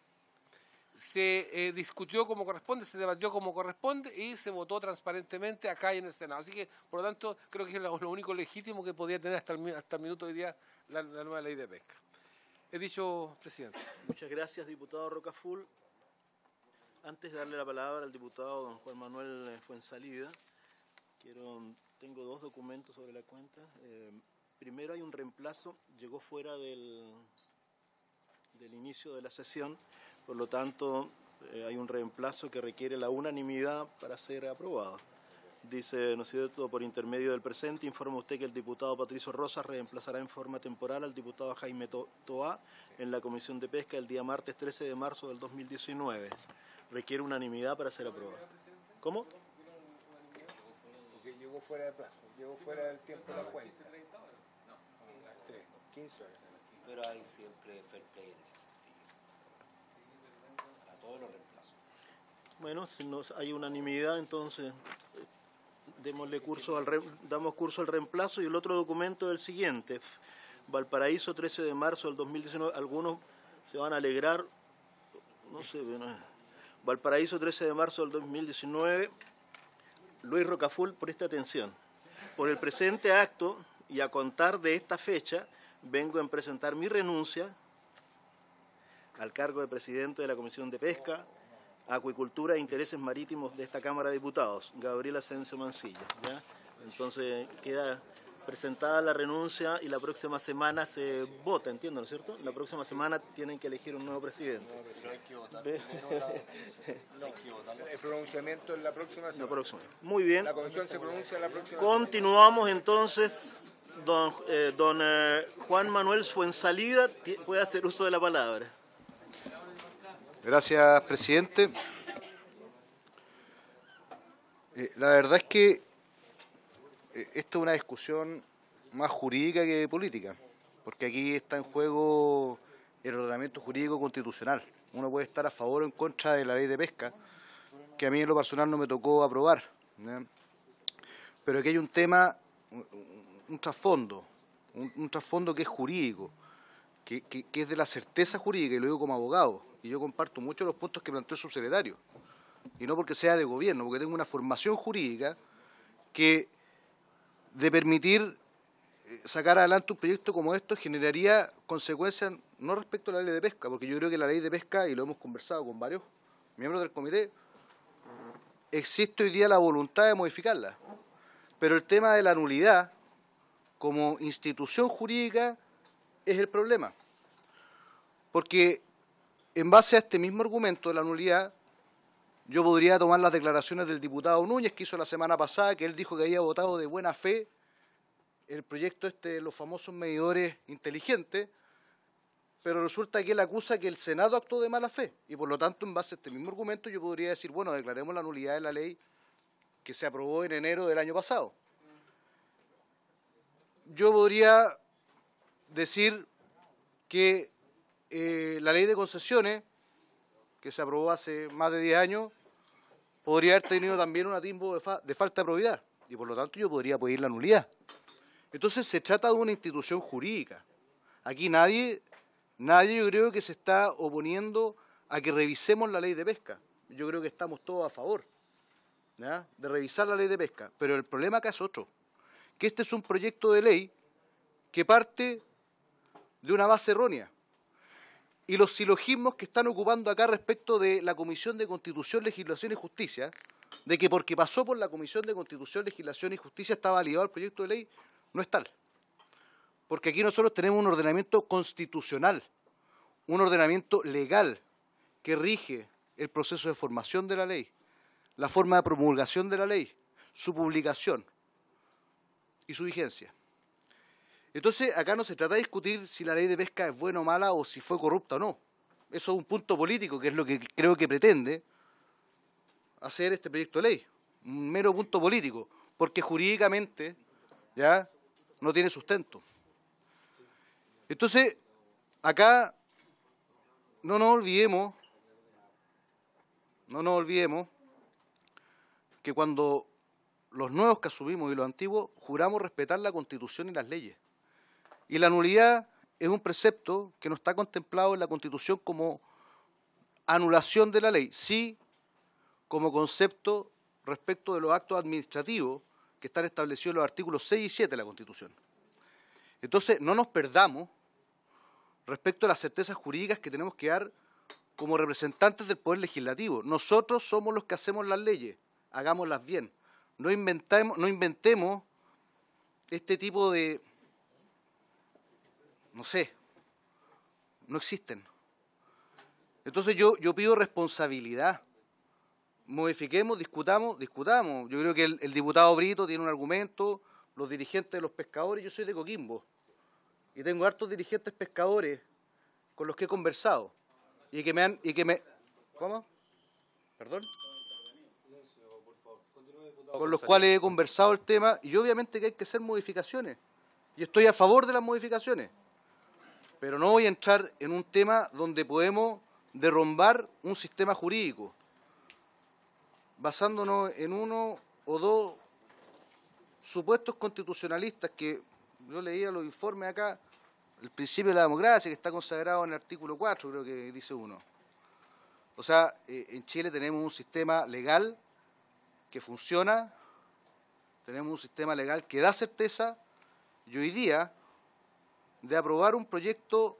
Se discutió como corresponde, se debatió como corresponde y se votó transparentemente acá y en el Senado. Así que, por lo tanto, creo que es lo único legítimo que podía tener hasta el minuto de hoy día la nueva ley de pesca. He dicho, presidente. Muchas gracias, diputado Rocaful. Antes de darle la palabra al diputado don Juan Manuel Fuenzalida, tengo dos documentos sobre la cuenta. Primero, hay un reemplazo, llegó fuera del inicio de la sesión, por lo tanto hay un reemplazo que requiere la unanimidad para ser aprobado. Dice, ¿no es cierto?, por intermedio del presente, informa usted que el diputado Patricio Rosas reemplazará en forma temporal al diputado Jaime Toá en la Comisión de Pesca el día martes 13 de marzo del 2019. Requiere unanimidad para ser aprobado. ¿Cómo? Porque llegó fuera de plazo, llegó fuera del tiempo de la cuenta. 15 horas. Pero hay siempre fair play en ese sentido. Para todos los reemplazos. Bueno, si no hay unanimidad, entonces damos curso al reemplazo. Y el otro documento es el siguiente. Valparaíso, 13 de marzo del 2019. Algunos se van a alegrar, no sé, bueno, Valparaíso, 13 de marzo del 2019. Luis Rocaful, preste atención. Por el presente acto y a contar de esta fecha, vengo a presentar mi renuncia al cargo de presidente de la Comisión de Pesca, Acuicultura e Intereses Marítimos de esta Cámara de Diputados, Gabriel Asensio Mancilla. ¿Ya? Entonces queda presentada la renuncia y la próxima semana se vota, entiendo, ¿no es cierto? La próxima semana tienen que elegir un nuevo presidente. Pero hay que votar el pronunciamiento en la próxima semana. La próxima. Muy bien. La comisión se pronuncia en la próxima Continuamos entonces. Don Juan Manuel Fuensalida puede hacer uso de la palabra. Gracias, presidente. La verdad es que esta es una discusión más jurídica que política, porque aquí está en juego el ordenamiento jurídico constitucional. Uno puede estar a favor o en contra de la ley de pesca, que a mí en lo personal no me tocó aprobar, ¿no? Pero aquí hay un tema, un trasfondo que es jurídico, que es de la certeza jurídica, y lo digo como abogado, y yo comparto mucho los puntos que planteó el subsecretario, y no porque sea de gobierno, porque tengo una formación jurídica que, de permitir sacar adelante un proyecto como esto, generaría consecuencias no respecto a la ley de pesca, porque yo creo que la ley de pesca, y lo hemos conversado con varios miembros del comité, existe hoy día la voluntad de modificarla, pero el tema de la nulidad como institución jurídica es el problema, porque en base a este mismo argumento de la nulidad, yo podría tomar las declaraciones del diputado Núñez, que hizo la semana pasada, que él dijo que había votado de buena fe el proyecto de los famosos medidores inteligentes, pero resulta que él acusa que el Senado actuó de mala fe, y por lo tanto, en base a este mismo argumento, yo podría decir, bueno, declaremos la nulidad de la ley que se aprobó en enero del año pasado. Yo podría decir que la ley de concesiones, que se aprobó hace más de 10 años, podría haber tenido también un atisbo de falta de probidad, y por lo tanto yo podría pedir la nulidad. Entonces se trata de una institución jurídica. Aquí nadie yo creo que se está oponiendo a que revisemos la ley de pesca. Yo creo que estamos todos a favor, ¿ya?, de revisar la ley de pesca, pero el problema acá es otro, que este es un proyecto de ley que parte de una base errónea. Y los silogismos que están ocupando acá respecto de la Comisión de Constitución, Legislación y Justicia, de que porque pasó por la Comisión de Constitución, Legislación y Justicia está validado el proyecto de ley, no es tal. Porque aquí nosotros tenemos un ordenamiento constitucional, un ordenamiento legal que rige el proceso de formación de la ley, la forma de promulgación de la ley, su publicación y su vigencia. Entonces, acá no se trata de discutir si la ley de pesca es buena o mala o si fue corrupta o no. Eso es un punto político, que es lo que creo que pretende hacer este proyecto de ley. Un mero punto político, porque jurídicamente ya no tiene sustento. Entonces, acá no nos olvidemos que cuando los nuevos que asumimos y los antiguos juramos respetar la Constitución y las leyes. Y la nulidad es un precepto que no está contemplado en la Constitución como anulación de la ley, sí como concepto respecto de los actos administrativos que están establecidos en los artículos 6 y 7 de la Constitución. Entonces, no nos perdamos respecto a las certezas jurídicas que tenemos que dar como representantes del Poder Legislativo. Nosotros somos los que hacemos las leyes, hagámoslas bien. No inventemos este tipo de... no sé, no existen. Entonces yo pido responsabilidad. Modifiquemos, discutamos. Yo creo que el diputado Brito tiene un argumento, los dirigentes de los pescadores, yo soy de Coquimbo, y tengo hartos dirigentes pescadores con los que he conversado, ¿cómo? ¿Perdón? Con los cuales he conversado el tema, y obviamente que hay que hacer modificaciones, y estoy a favor de las modificaciones, pero no voy a entrar en un tema donde podemos derrumbar un sistema jurídico. basándonos en uno o dos supuestos constitucionalistas que yo leía los informes acá, el principio de la democracia que está consagrado en el artículo 4, creo que dice uno. O sea, en Chile tenemos un sistema legal que funciona, tenemos un sistema legal que da certeza, y hoy día, de aprobar un proyecto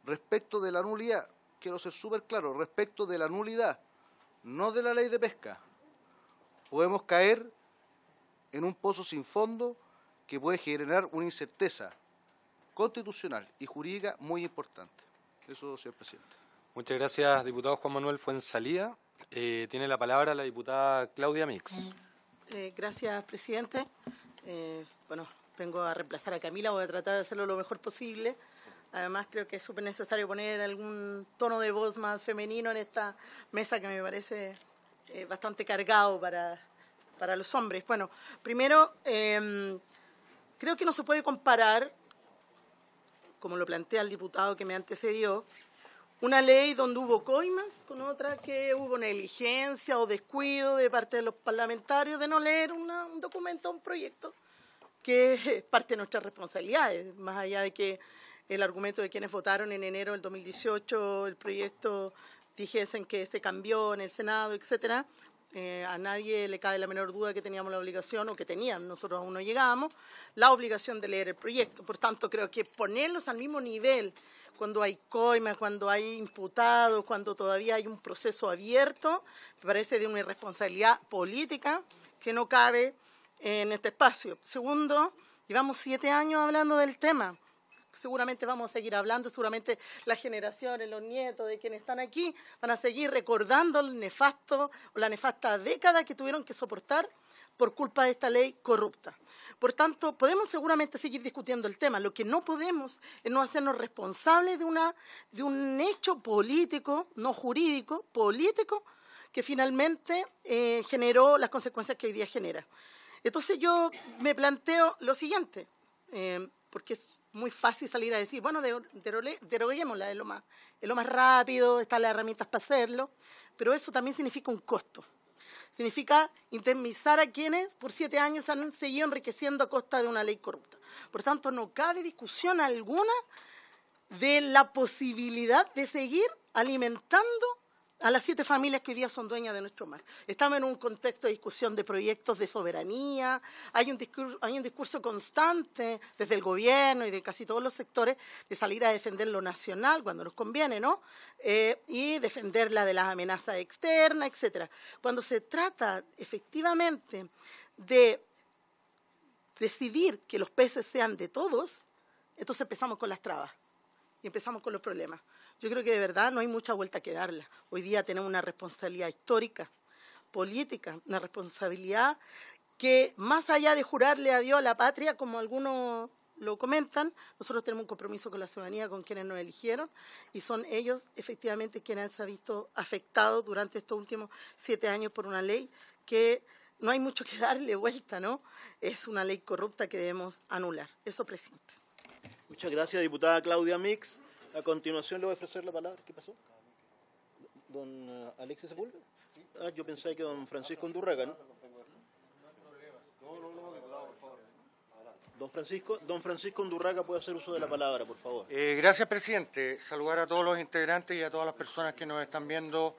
respecto de la nulidad, quiero ser súper claro, respecto de la nulidad, no de la ley de pesca, podemos caer en un pozo sin fondo que puede generar una incerteza constitucional y jurídica muy importante. Eso, señor presidente. Muchas gracias, diputado Juan Manuel Fuenzalía. Tiene la palabra la diputada Claudia Mix. Gracias, presidente. Bueno, vengo a reemplazar a Camila, voy a tratar de hacerlo lo mejor posible. Además, creo que es súper necesario poner algún tono de voz más femenino en esta mesa que me parece bastante cargado para los hombres. Bueno, primero, creo que no se puede comparar, como lo plantea el diputado que me antecedió, una ley donde hubo coimas con otra que hubo negligencia o descuido de parte de los parlamentarios de no leer un documento, un proyecto, que es parte de nuestras responsabilidades, más allá de que el argumento de quienes votaron en enero del 2018 el proyecto dijesen que se cambió en el Senado, etcétera. A nadie le cabe la menor duda que teníamos la obligación, o que tenían, nosotros aún no llegábamos, la obligación de leer el proyecto. Por tanto, creo que ponerlos al mismo nivel cuando hay coimas, cuando hay imputados, cuando todavía hay un proceso abierto, me parece de una irresponsabilidad política que no cabe en este espacio. Segundo, llevamos 7 años hablando del tema. Seguramente vamos a seguir hablando, seguramente las generaciones, los nietos de quienes están aquí van a seguir recordando el nefasto o la nefasta década que tuvieron que soportar por culpa de esta ley corrupta. Por tanto, podemos seguramente seguir discutiendo el tema. Lo que no podemos es no hacernos responsables de un hecho político, no jurídico, político, que finalmente generó las consecuencias que hoy día genera. Entonces yo me planteo lo siguiente, porque es muy fácil salir a decir, bueno, deroguémosla, es lo más rápido, están las herramientas para hacerlo, pero eso también significa un costo. Significa indemnizar a quienes por 7 años han seguido enriqueciendo a costa de una ley corrupta. Por tanto, no cabe discusión alguna de la posibilidad de seguir alimentando a las 7 familias que hoy día son dueñas de nuestro mar. Estamos en un contexto de discusión de proyectos de soberanía, hay un discurso constante desde el gobierno y de casi todos los sectores de salir a defender lo nacional cuando nos conviene, ¿no? Y defenderla de las amenazas externas, etcétera. Cuando se trata efectivamente de decidir que los peces sean de todos, entonces empezamos con las trabas y empezamos con los problemas. Yo creo que de verdad no hay mucha vuelta que darla. Hoy día tenemos una responsabilidad histórica, política, una responsabilidad que más allá de jurarle a Dios a la patria, como algunos lo comentan, nosotros tenemos un compromiso con la ciudadanía, con quienes nos eligieron, y son ellos efectivamente quienes se han visto afectados durante estos últimos 7 años por una ley que no hay mucho que darle vuelta, ¿no? Es una ley corrupta que debemos anular. Eso, presidente. Muchas gracias, diputada Claudia Mix. A continuación le voy a ofrecer la palabra. ¿Qué pasó? ¿Don Alexis Sepúlveda? Ah, yo pensé que don Francisco Undurraga, ¿no? Don Francisco Undurraga puede hacer uso de la palabra, por favor. Gracias, presidente. Saludar a todos los integrantes y a todas las personas que nos están viendo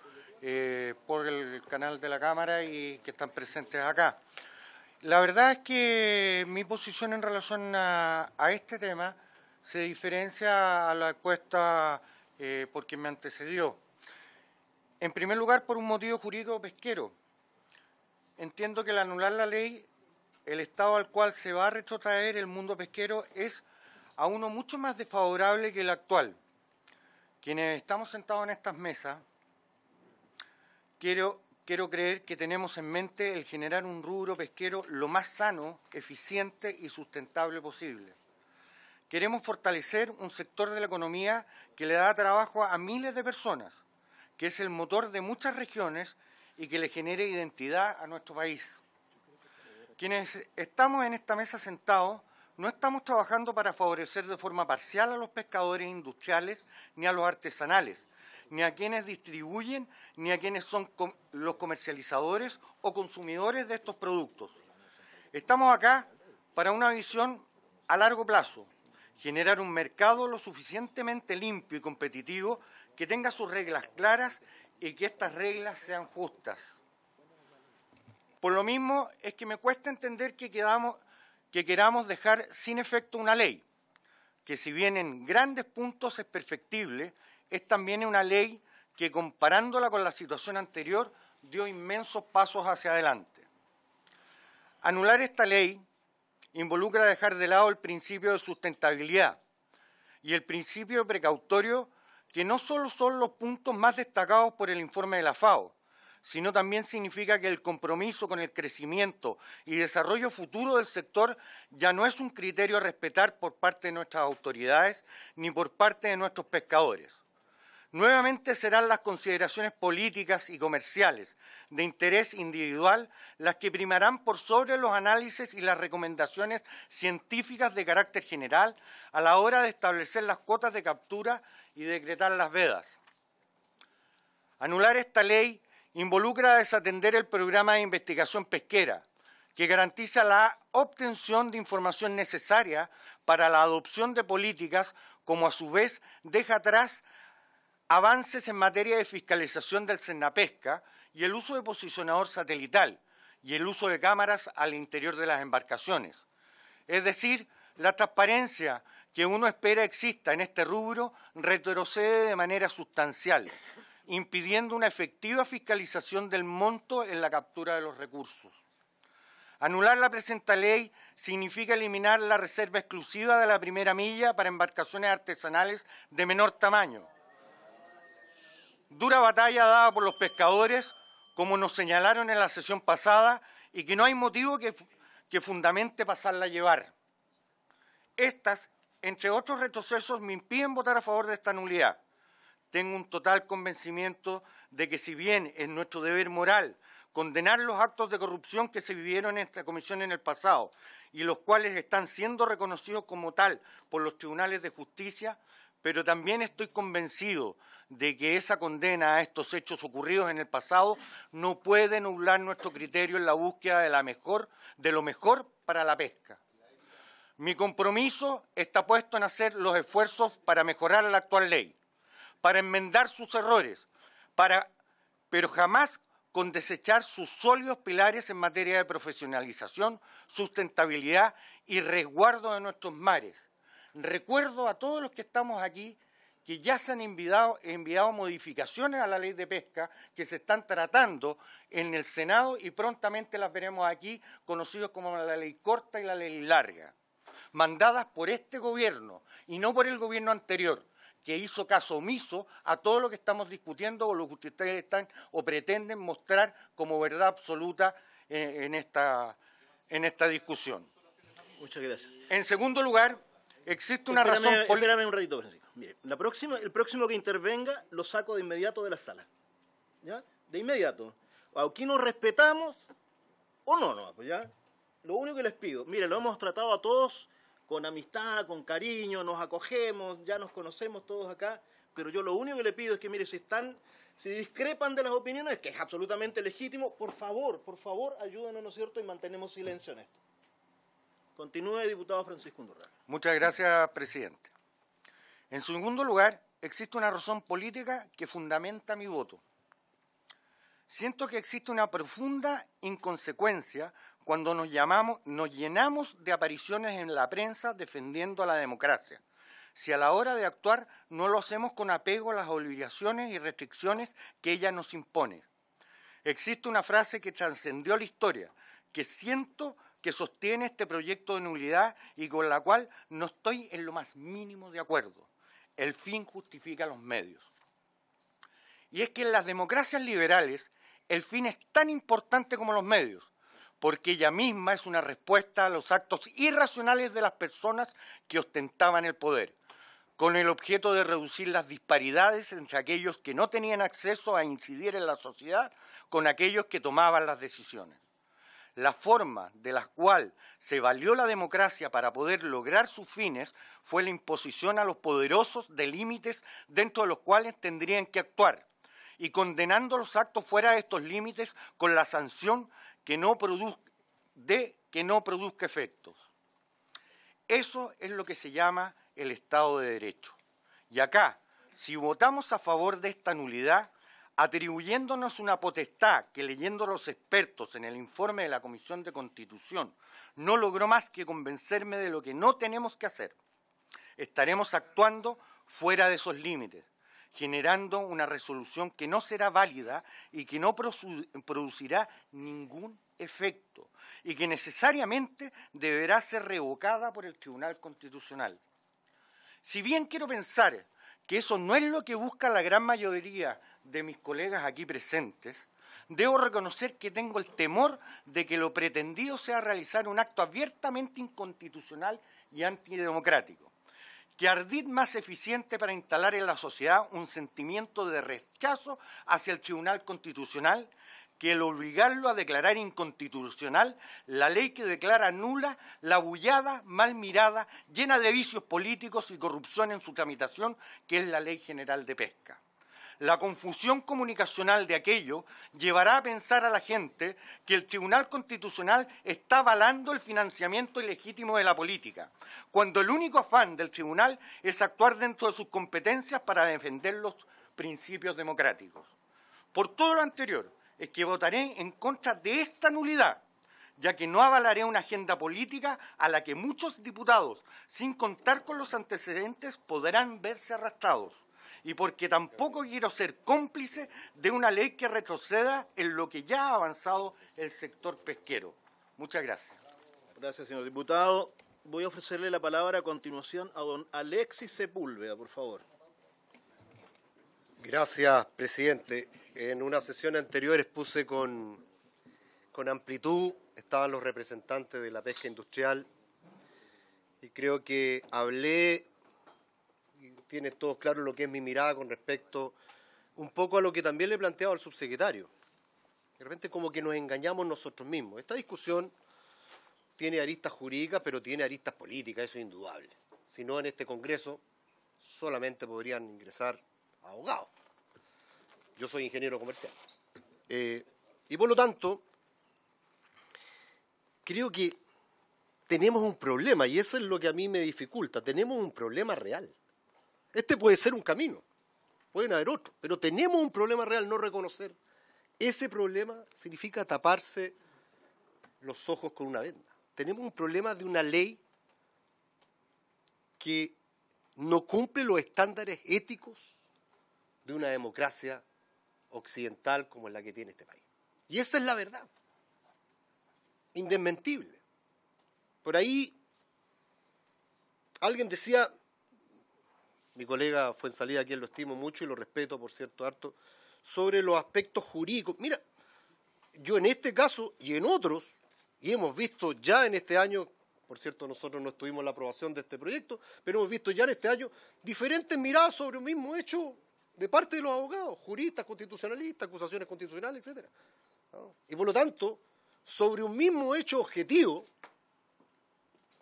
por el canal de la Cámara y que están presentes acá. La verdad es que mi posición en relación a este tema se diferencia a la expuesta por quien me antecedió. En primer lugar, por un motivo jurídico pesquero. Entiendo que al anular la ley, el estado al cual se va a retrotraer el mundo pesquero es a uno mucho más desfavorable que el actual. Quienes estamos sentados en estas mesas, quiero creer que tenemos en mente el generar un rubro pesquero lo más sano, eficiente y sustentable posible. Queremos fortalecer un sector de la economía que le da trabajo a miles de personas, que es el motor de muchas regiones y que le genere identidad a nuestro país. Quienes estamos en esta mesa sentados no estamos trabajando para favorecer de forma parcial a los pescadores industriales ni a los artesanales. ni a quienes distribuyen, ni a quienes son los comercializadores o consumidores de estos productos. Estamos acá para una visión a largo plazo, generar un mercado lo suficientemente limpio y competitivo que tenga sus reglas claras y que estas reglas sean justas. Por lo mismo es que me cuesta entender que queramos dejar sin efecto una ley, que si bien en grandes puntos es perfectible, es también una ley que, comparándola con la situación anterior, dio inmensos pasos hacia adelante. Anular esta ley involucra dejar de lado el principio de sustentabilidad y el principio precautorio, que no solo son los puntos más destacados por el informe de la FAO, sino también significa que el compromiso con el crecimiento y desarrollo futuro del sector ya no es un criterio a respetar por parte de nuestras autoridades ni por parte de nuestros pescadores. Nuevamente serán las consideraciones políticas y comerciales de interés individual las que primarán por sobre los análisis y las recomendaciones científicas de carácter general a la hora de establecer las cuotas de captura y decretar las vedas. Anular esta ley involucra desatender el programa de investigación pesquera, que garantiza la obtención de información necesaria para la adopción de políticas, como a su vez deja atrás avances en materia de fiscalización del Senapesca y el uso de posicionador satelital y el uso de cámaras al interior de las embarcaciones. Es decir, la transparencia que uno espera exista en este rubro retrocede de manera sustancial, impidiendo una efectiva fiscalización del monto en la captura de los recursos. Anular la presente ley significa eliminar la reserva exclusiva de la primera milla para embarcaciones artesanales de menor tamaño. Dura batalla dada por los pescadores, como nos señalaron en la sesión pasada, y que no hay motivo que fundamente pasarla a llevar. Estas, entre otros retrocesos, me impiden votar a favor de esta nulidad. Tengo un total convencimiento de que, si bien es nuestro deber moral condenar los actos de corrupción que se vivieron en esta comisión en el pasado y los cuales están siendo reconocidos como tal por los tribunales de justicia, pero también estoy convencido de que esa condena a estos hechos ocurridos en el pasado no puede nublar nuestro criterio en la búsqueda de lo mejor para la pesca. Mi compromiso está puesto en hacer los esfuerzos para mejorar la actual ley, para enmendar sus errores, pero jamás con desechar sus sólidos pilares en materia de profesionalización, sustentabilidad y resguardo de nuestros mares. Recuerdo a todos los que estamos aquí que ya se han enviado modificaciones a la ley de pesca que se están tratando en el Senado y prontamente las veremos aquí, conocidos como la ley corta y la ley larga, mandadas por este gobierno y no por el gobierno anterior, que hizo caso omiso a todo lo que estamos discutiendo o lo que ustedes están o pretenden mostrar como verdad absoluta en esta discusión. Muchas gracias. En segundo lugar, existe una razón política. Espérame un ratito, Francisco. Mire, el próximo que intervenga lo saco de inmediato de la sala. ¿Ya? De inmediato. Aquí nos respetamos o no, pues ya. Lo único que les pido, mire, lo hemos tratado a todos con amistad, con cariño, nos acogemos, ya nos conocemos todos acá, pero yo lo único que le pido es que, mire, si discrepan de las opiniones, que es absolutamente legítimo, por favor, ayúdenos, ¿no es cierto?, y mantenemos silencio en esto. Continúe, diputado Francisco Undurraga. Muchas gracias, presidente. En segundo lugar, existe una razón política que fundamenta mi voto. Siento que existe una profunda inconsecuencia cuando nos llenamos de apariciones en la prensa defendiendo a la democracia, si a la hora de actuar no lo hacemos con apego a las obligaciones y restricciones que ella nos impone. Existe una frase que trascendió la historia, que siento que sostiene este proyecto de nulidad y con la cual no estoy en lo más mínimo de acuerdo. El fin justifica los medios. Y es que en las democracias liberales el fin es tan importante como los medios, porque ella misma es una respuesta a los actos irracionales de las personas que ostentaban el poder, con el objeto de reducir las disparidades entre aquellos que no tenían acceso a incidir en la sociedad con aquellos que tomaban las decisiones. la forma de la cual se valió la democracia para poder lograr sus fines fue la imposición a los poderosos de límites dentro de los cuales tendrían que actuar, y condenando los actos fuera de estos límites con la sanción que no produzca efectos. Eso es lo que se llama el Estado de Derecho. Y acá, si votamos a favor de esta nulidad, atribuyéndonos una potestad que, leyendo los expertos en el informe de la Comisión de Constitución, no logró más que convencerme de lo que no tenemos que hacer, estaremos actuando fuera de esos límites, generando una resolución que no será válida y que no producirá ningún efecto y que necesariamente deberá ser revocada por el Tribunal Constitucional. Si bien quiero pensar que eso no es lo que busca la gran mayoría de mis colegas aquí presentes, debo reconocer que tengo el temor de que lo pretendido sea realizar un acto abiertamente inconstitucional y antidemocrático, que ardid más eficiente para instalar en la sociedad un sentimiento de rechazo hacia el Tribunal Constitucional que el obligarlo a declarar inconstitucional la ley que declara nula la bullada, mal mirada, llena de vicios políticos y corrupción en su tramitación, que es la Ley General de Pesca. La confusión comunicacional de aquello llevará a pensar a la gente que el Tribunal Constitucional está avalando el financiamiento ilegítimo de la política, cuando el único afán del Tribunal es actuar dentro de sus competencias para defender los principios democráticos. Por todo lo anterior, es que votaré en contra de esta nulidad, ya que no avalaré una agenda política a la que muchos diputados, sin contar con los antecedentes, podrán verse arrastrados, y porque tampoco quiero ser cómplice de una ley que retroceda en lo que ya ha avanzado el sector pesquero. Muchas gracias. Gracias, señor diputado. Voy a ofrecerle la palabra a continuación a don Alexis Sepúlveda, por favor. Gracias, presidente. En una sesión anterior expuse con amplitud, estaban los representantes de la pesca industrial y creo que hablé, y tienen todos claro lo que es mi mirada con respecto un poco a lo que también le he planteado al subsecretario. De repente como que nos engañamos nosotros mismos. Esta discusión tiene aristas jurídicas, pero tiene aristas políticas, eso es indudable. Si no, en este Congreso solamente podrían ingresar abogados. Yo soy ingeniero comercial. Y por lo tanto, creo que tenemos un problema, y eso es lo que a mí me dificulta. Tenemos un problema real. Este puede ser un camino, pueden haber otros, pero tenemos un problema real. No reconocer ese problema significa taparse los ojos con una venda. Tenemos un problema de una ley que no cumple los estándares éticos de una democracia occidental como es la que tiene este país. Y esa es la verdad, indesmentible. Por ahí alguien decía, mi colega Fuenzalida, a quien lo estimo mucho y lo respeto, por cierto, harto, sobre los aspectos jurídicos. Mira, yo en este caso y en otros, y hemos visto ya en este año, por cierto, nosotros no estuvimos en la aprobación de este proyecto, pero hemos visto ya en este año diferentes miradas sobre un mismo hecho de parte de los abogados, juristas, constitucionalistas, acusaciones constitucionales, etc. Y por lo tanto, sobre un mismo hecho objetivo,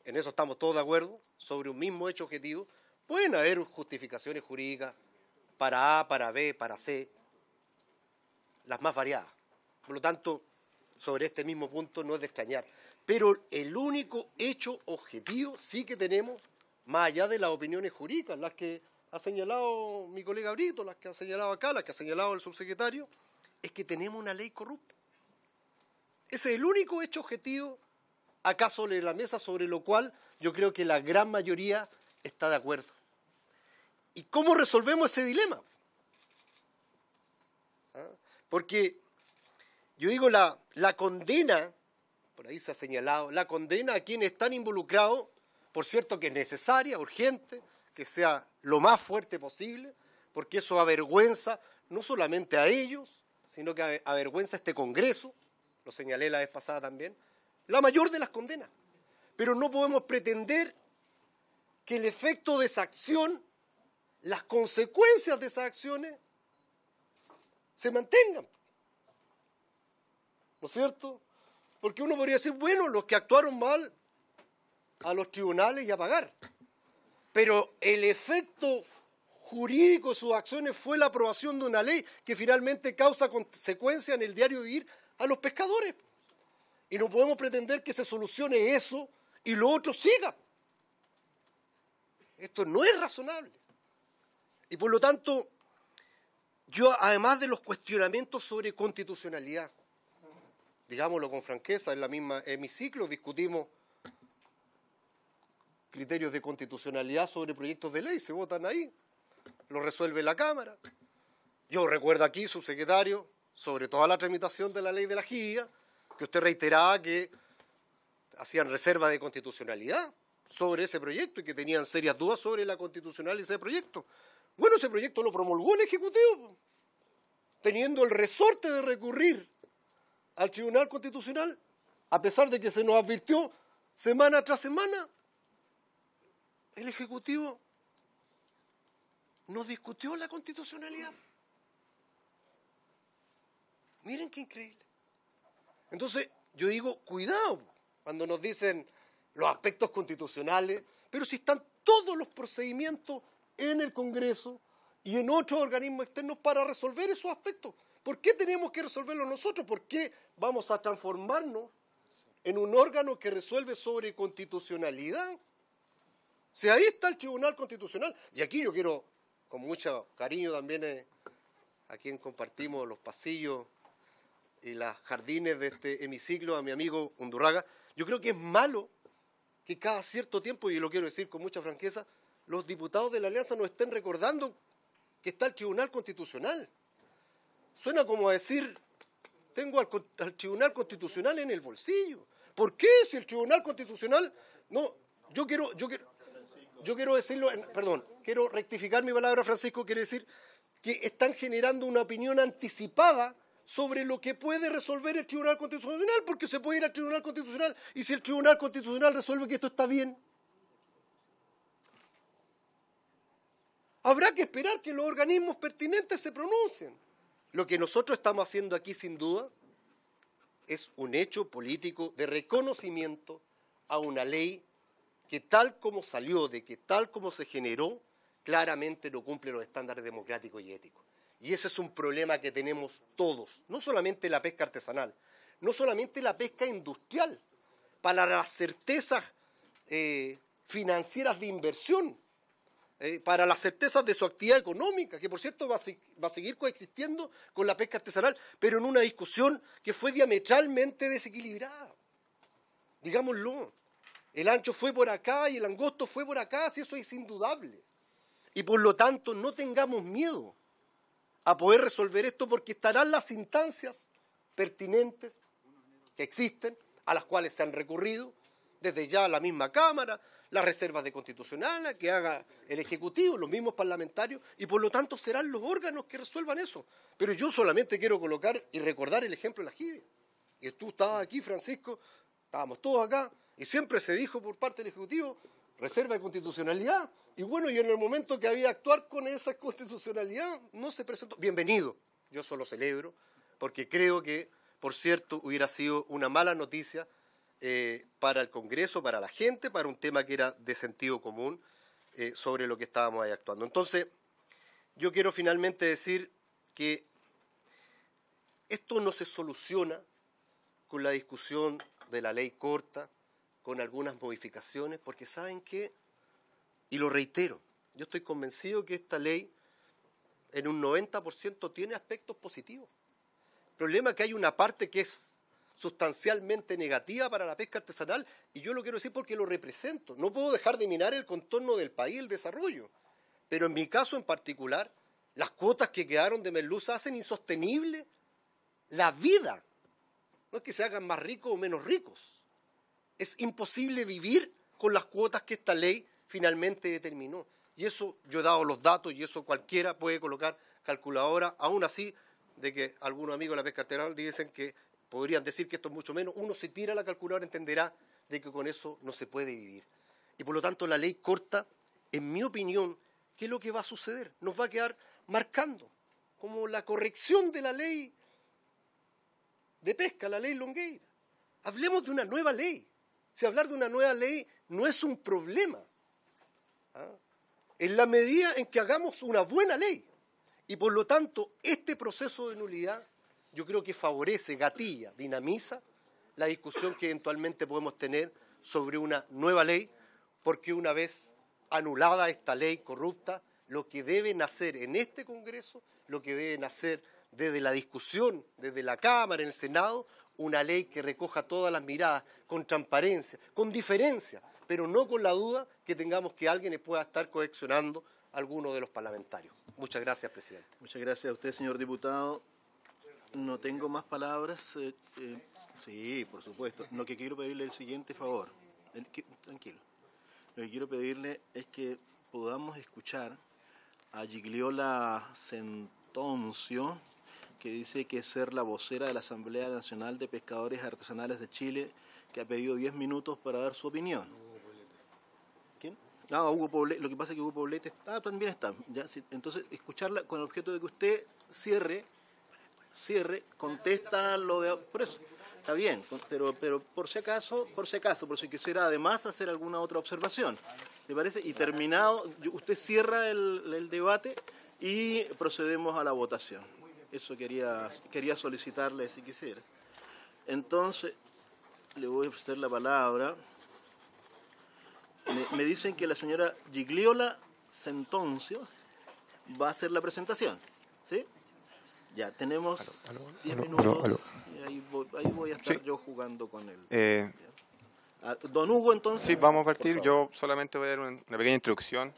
en eso estamos todos de acuerdo, sobre un mismo hecho objetivo, pueden haber justificaciones jurídicas para A, para B, para C, las más variadas. Por lo tanto, sobre este mismo punto no es de extrañar. Pero el único hecho objetivo sí que tenemos, más allá de las opiniones jurídicas, las que ha señalado mi colega Brito, las que ha señalado acá, las que ha señalado el subsecretario, es que tenemos una ley corrupta. Ese es el único hecho objetivo acá sobre la mesa, sobre lo cual yo creo que la gran mayoría está de acuerdo. ¿Y cómo resolvemos ese dilema? Porque yo digo la condena, por ahí se ha señalado, la condena a quienes están involucrados, por cierto que es necesaria, urgente, que sea lo más fuerte posible, porque eso avergüenza no solamente a ellos, sino que avergüenza a este Congreso, lo señalé la vez pasada también, la mayor de las condenas. Pero no podemos pretender que el efecto de esa acción, las consecuencias de esas acciones, se mantengan. ¿No es cierto? Porque uno podría decir, bueno, los que actuaron mal, a los tribunales y a pagar. Pero el efecto jurídico de sus acciones fue la aprobación de una ley que finalmente causa consecuencias en el diario vivir a los pescadores. Y no podemos pretender que se solucione eso y lo otro siga. Esto no es razonable. Y por lo tanto, yo, además de los cuestionamientos sobre constitucionalidad, digámoslo con franqueza, en la misma hemiciclo discutimos criterios de constitucionalidad sobre proyectos de ley, se votan ahí, lo resuelve la Cámara. Yo recuerdo aquí, subsecretario, sobre toda la tramitación de la ley de la GIA, que usted reiteraba que hacían reserva de constitucionalidad sobre ese proyecto y que tenían serias dudas sobre la constitucionalidad de ese proyecto. Bueno, ese proyecto lo promulgó el Ejecutivo, teniendo el resorte de recurrir al Tribunal Constitucional, a pesar de que se nos advirtió semana tras semana. El Ejecutivo no discutió la constitucionalidad. Miren qué increíble. Entonces, yo digo, cuidado cuando nos dicen los aspectos constitucionales, pero si están todos los procedimientos en el Congreso y en otros organismos externos para resolver esos aspectos. ¿Por qué tenemos que resolverlos nosotros? ¿Por qué vamos a transformarnos en un órgano que resuelve sobre constitucionalidad? Si ahí está el Tribunal Constitucional, y aquí yo quiero, con mucho cariño también, a quien compartimos los pasillos y los jardines de este hemiciclo, a mi amigo Undurraga, yo creo que es malo que cada cierto tiempo, y lo quiero decir con mucha franqueza, los diputados de la Alianza nos estén recordando que está el Tribunal Constitucional. Suena como a decir, tengo al Tribunal Constitucional en el bolsillo. ¿Por qué? Si el Tribunal Constitucional... No, yo quiero decirlo, perdón, quiero rectificar mi palabra, Francisco, quiere decir que están generando una opinión anticipada sobre lo que puede resolver el Tribunal Constitucional, porque se puede ir al Tribunal Constitucional, y si el Tribunal Constitucional resuelve que esto está bien, habrá que esperar que los organismos pertinentes se pronuncien. Lo que nosotros estamos haciendo aquí, sin duda, es un hecho político de reconocimiento a una ley que tal como salió, de que tal como se generó, claramente no cumple los estándares democráticos y éticos. Y ese es un problema que tenemos todos, no solamente la pesca artesanal, no solamente la pesca industrial, para las certezas financieras de inversión, para las certezas de su actividad económica, que por cierto va a seguir coexistiendo con la pesca artesanal, pero en una discusión que fue diametralmente desequilibrada. Digámoslo, el ancho fue por acá y el angosto fue por acá, si eso es indudable. Y por lo tanto no tengamos miedo a poder resolver esto, porque estarán las instancias pertinentes que existen, a las cuales se han recurrido, desde ya la misma Cámara, las reservas de constitucional que haga el Ejecutivo, los mismos parlamentarios, y por lo tanto serán los órganos que resuelvan eso. Pero yo solamente quiero colocar y recordar el ejemplo de la JIVE. Y tú estabas aquí, Francisco, estábamos todos acá, y siempre se dijo por parte del Ejecutivo, reserva de constitucionalidad, y bueno, y en el momento que había que actuar con esa constitucionalidad, no se presentó. Bienvenido, yo solo celebro, porque creo que, por cierto, hubiera sido una mala noticia para el Congreso, para la gente, para un tema que era de sentido común sobre lo que estábamos ahí actuando. Entonces, yo quiero finalmente decir que esto no se soluciona con la discusión de la ley corta, con algunas modificaciones, porque ¿saben qué? Y lo reitero, yo estoy convencido que esta ley en un 90% tiene aspectos positivos. El problema es que hay una parte que es sustancialmente negativa para la pesca artesanal, y yo lo quiero decir porque lo represento. No puedo dejar de mirar el contorno del país, el desarrollo, pero en mi caso en particular, las cuotas que quedaron de merluza hacen insostenible la vida. No es que se hagan más ricos o menos ricos. Es imposible vivir con las cuotas que esta ley finalmente determinó. Y eso, yo he dado los datos, y eso cualquiera puede colocar calculadora, aún así, de que algunos amigos de la pesca artesanal dicen que podrían decir que esto es mucho menos. Uno se tira la calculadora, entenderá de que con eso no se puede vivir. Y por lo tanto la ley corta, en mi opinión, ¿qué es lo que va a suceder? Nos va a quedar marcando como la corrección de la ley de pesca, la ley Longueira. hablemos de una nueva ley. Si hablar de una nueva ley no es un problema, en la medida en que hagamos una buena ley. Y por lo tanto, este proceso de nulidad yo creo que favorece, gatilla, dinamiza la discusión que eventualmente podemos tener sobre una nueva ley, porque una vez anulada esta ley corrupta, lo que deben hacer en este Congreso, lo que deben hacer desde la discusión, desde la Cámara, en el Senado, una ley que recoja todas las miradas, con transparencia, con diferencia, pero no con la duda que tengamos que alguien pueda estar coaccionando a alguno de los parlamentarios. Muchas gracias, presidente. Muchas gracias a usted, señor diputado. No tengo más palabras. Sí, por supuesto. Lo que quiero pedirle es el siguiente favor. Tranquilo. Lo que quiero pedirle es que podamos escuchar a Gigliola Centoncio, que dice que es ser la vocera de la Asamblea Nacional de Pescadores Artesanales de Chile, que ha pedido 10 minutos para dar su opinión. ¿Quién? Ah, Hugo Poblete. Lo que pasa es que Hugo Poblete también está. ¿Ya? Sí, entonces, escucharla con el objeto de que usted cierre, contesta lo de... Por eso, está bien, pero por si acaso, por si quisiera además hacer alguna otra observación. ¿Le parece? Y terminado, usted cierra el debate y procedemos a la votación. Eso quería solicitarle si quisiera. Entonces, le voy a ofrecer la palabra. Me dicen que la señora Gigliola Centoncio va a hacer la presentación. ¿Sí? Ya, tenemos 10 minutos. Ahí voy a estar yo jugando con él. Don Hugo, entonces. Sí, vamos a partir. Yo solamente voy a dar una pequeña introducción.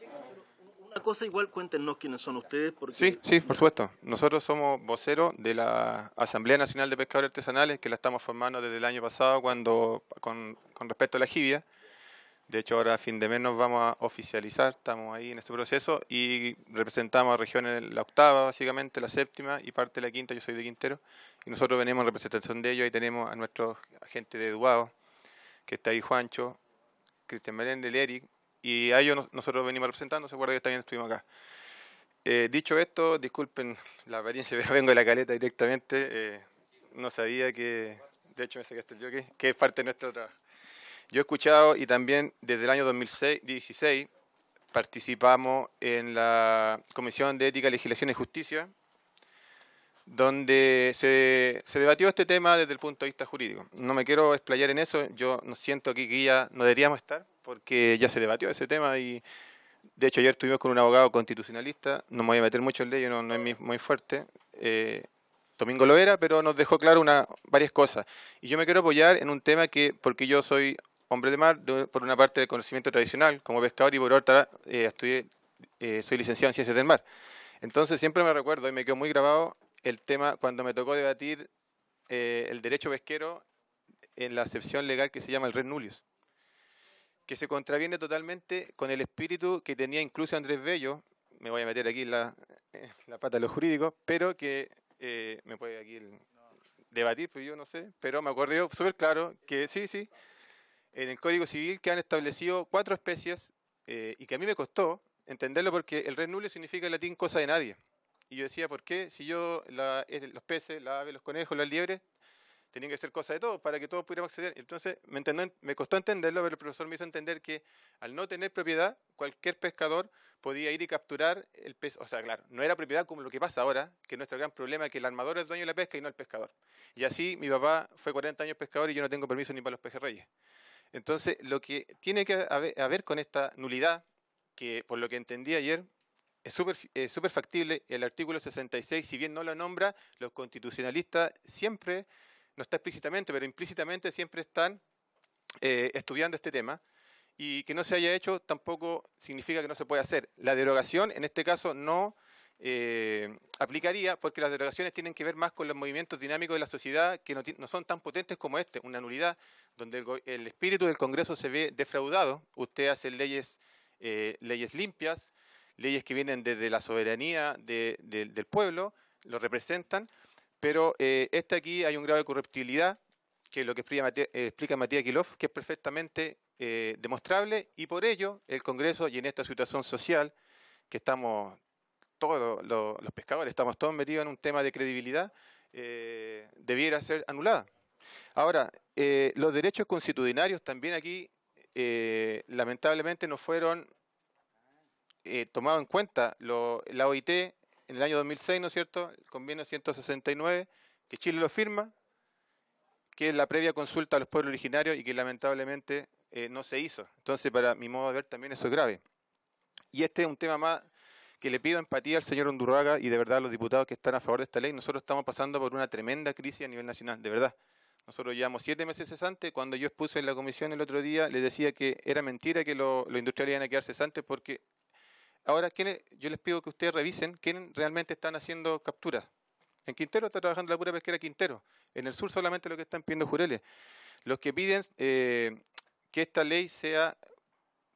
Una cosa igual, cuéntenos quiénes son ustedes. Porque... Sí, por supuesto. Nosotros somos voceros de la Asamblea Nacional de Pescadores Artesanales, que la estamos formando desde el año pasado con respecto a la jibia. De hecho, ahora a fin de mes nos vamos a oficializar, estamos ahí en este proceso y representamos a regiones, la octava básicamente, la séptima y parte de la quinta. Yo soy de Quintero y nosotros venimos en representación de ellos. Ahí tenemos a nuestros agentes de Duado, que está ahí Juancho, Cristian Meléndez, Eric, y a ellos nosotros venimos representando. Se acuerda que también estuvimos acá. Dicho esto, disculpen la apariencia, pero vengo de la caleta directamente. No sabía que, de hecho me sacaste el jockey, que es parte de nuestro trabajo. Yo he escuchado y también desde el año 2016 participamos en la Comisión de Ética, Legislación y Justicia, donde se debatió este tema desde el punto de vista jurídico. No me quiero explayar en eso, yo siento aquí que ya no deberíamos estar, porque ya se debatió ese tema y de hecho ayer estuvimos con un abogado constitucionalista, no me voy a meter mucho en ley, no es muy fuerte, Domingo lo era, pero nos dejó claro varias cosas. Y yo me quiero apoyar en un tema porque yo soy hombre de mar, por una parte del conocimiento tradicional como pescador y por otra soy licenciado en Ciencias del Mar. Entonces siempre me recuerdo y me quedó muy grabado el tema cuando me tocó debatir el derecho pesquero en la acepción legal que se llama el res nullius, que se contraviene totalmente con el espíritu que tenía incluso Andrés Bello, me voy a meter aquí en la pata de los jurídicos, pero que me puede aquí debatir, pero yo no sé, pero me acuerdo súper claro que sí, en el Código Civil que han establecido 4 especies y que a mí me costó entenderlo porque el res nullius significa en latín cosa de nadie. Y yo decía, ¿por qué? Si los peces, las aves, los conejos, las liebres, tenían que ser cosa de todos para que todos pudiéramos acceder. Entonces me costó entenderlo, pero el profesor me hizo entender que al no tener propiedad, cualquier pescador podía ir y capturar el pez. O sea, claro, no era propiedad como lo que pasa ahora, que nuestro gran problema es que el armador es dueño de la pesca y no el pescador. Y así mi papá fue 40 años pescador y yo no tengo permiso ni para los pejerreyes. Entonces, lo que tiene que haber con esta nulidad, que por lo que entendí ayer, es súper factible. El artículo 66, si bien no lo nombra, los constitucionalistas siempre, no está explícitamente, pero implícitamente siempre están estudiando este tema. Y que no se haya hecho tampoco significa que no se puede hacer. La derogación, en este caso, no aplicaría porque las derogaciones tienen que ver más con los movimientos dinámicos de la sociedad que no son tan potentes como una nulidad donde el espíritu del Congreso se ve defraudado. Usted hace leyes limpias, leyes que vienen desde la soberanía del pueblo, lo representan, pero aquí hay un grado de corruptibilidad, que es lo que explica Matías Quilov, que es perfectamente demostrable, y por ello el Congreso, y en esta situación social, que estamos todos los pescadores, estamos todos metidos en un tema de credibilidad, debiera ser anulada. Ahora, los derechos constitucionarios también aquí, lamentablemente, no fueron tomados en cuenta. La OIT, en el año 2006, ¿no es cierto?, el convenio 169, que Chile lo firma, que es la previa consulta a los pueblos originarios y que lamentablemente no se hizo. Entonces, para mi modo de ver, también eso es grave. Y este es un tema más que le pido empatía al señor Undurraga y de verdad a los diputados que están a favor de esta ley. Nosotros estamos pasando por una tremenda crisis a nivel nacional, de verdad. Nosotros llevamos 7 meses cesantes. Cuando yo expuse en la comisión el otro día, les decía que era mentira que los industriales iban a quedar cesantes porque ahora yo les pido que ustedes revisen quiénes realmente están haciendo capturas. En Quintero está trabajando la pura pesquera Quintero. En el sur solamente lo que están pidiendo Jureles. Los que piden que esta ley sea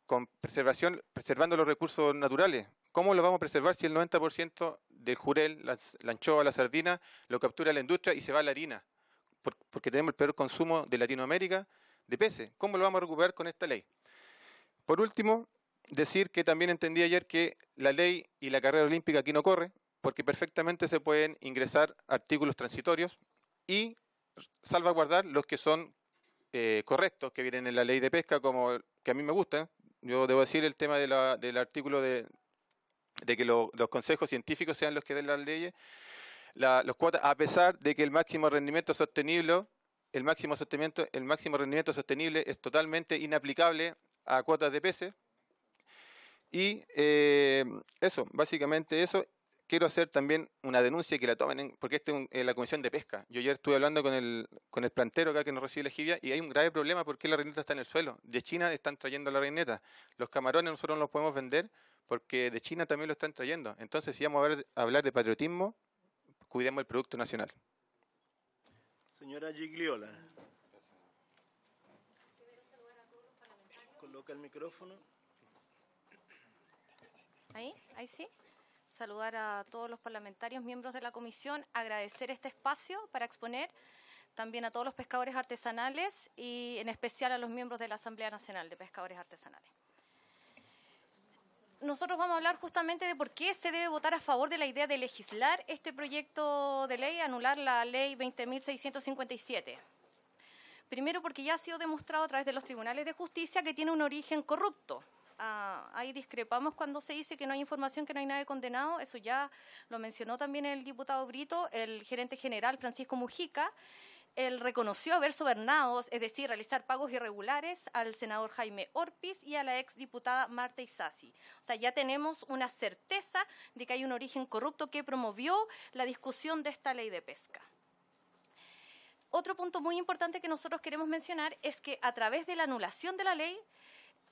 con preservando los recursos naturales. ¿Cómo lo vamos a preservar si el 90% del jurel, la anchoa, la sardina, lo captura la industria y se va a la harina? Porque tenemos el peor consumo de Latinoamérica de peces. ¿Cómo lo vamos a recuperar con esta ley? Por último, decir que también entendí ayer que la ley y la carrera olímpica aquí no corre, porque perfectamente se pueden ingresar artículos transitorios y salvaguardar los que son correctos, que vienen en la ley de pesca, como que a mí me gusta. Yo debo decir el tema del artículo de que los consejos científicos sean los que den las leyes, los cuotas, a pesar de que el máximo rendimiento sostenible es totalmente inaplicable a cuotas de peces. Y eso, básicamente eso. Quiero hacer también una denuncia que la tomen, porque este es la Comisión de Pesca. Yo ayer estuve hablando con el plantero acá que nos recibe la jibia y hay un grave problema porque la reineta está en el suelo. De China están trayendo la reineta. Los camarones nosotros no los podemos vender porque de China también lo están trayendo. Entonces, si vamos a hablar de patriotismo, cuidemos el producto nacional. Señora Gigliola. Coloca el micrófono. Ahí sí. Saludar a todos los parlamentarios, miembros de la comisión, agradecer este espacio para exponer, también a todos los pescadores artesanales y en especial a los miembros de la Asamblea Nacional de Pescadores Artesanales. Nosotros vamos a hablar justamente de por qué se debe votar a favor de la idea de legislar este proyecto de ley, anular la ley 20.657. Primero porque ya ha sido demostrado a través de los tribunales de justicia que tiene un origen corrupto. Ahí discrepamos cuando se dice que no hay información, que no hay nadie condenado. Eso ya lo mencionó también el diputado Brito, el gerente general Francisco Mujica. Él reconoció haber sobornado, es decir, realizar pagos irregulares al senador Jaime Orpiz y a la exdiputada Marta Isasi. O sea, ya tenemos una certeza de que hay un origen corrupto que promovió la discusión de esta ley de pesca. Otro punto muy importante que nosotros queremos mencionar es que a través de la anulación de la ley,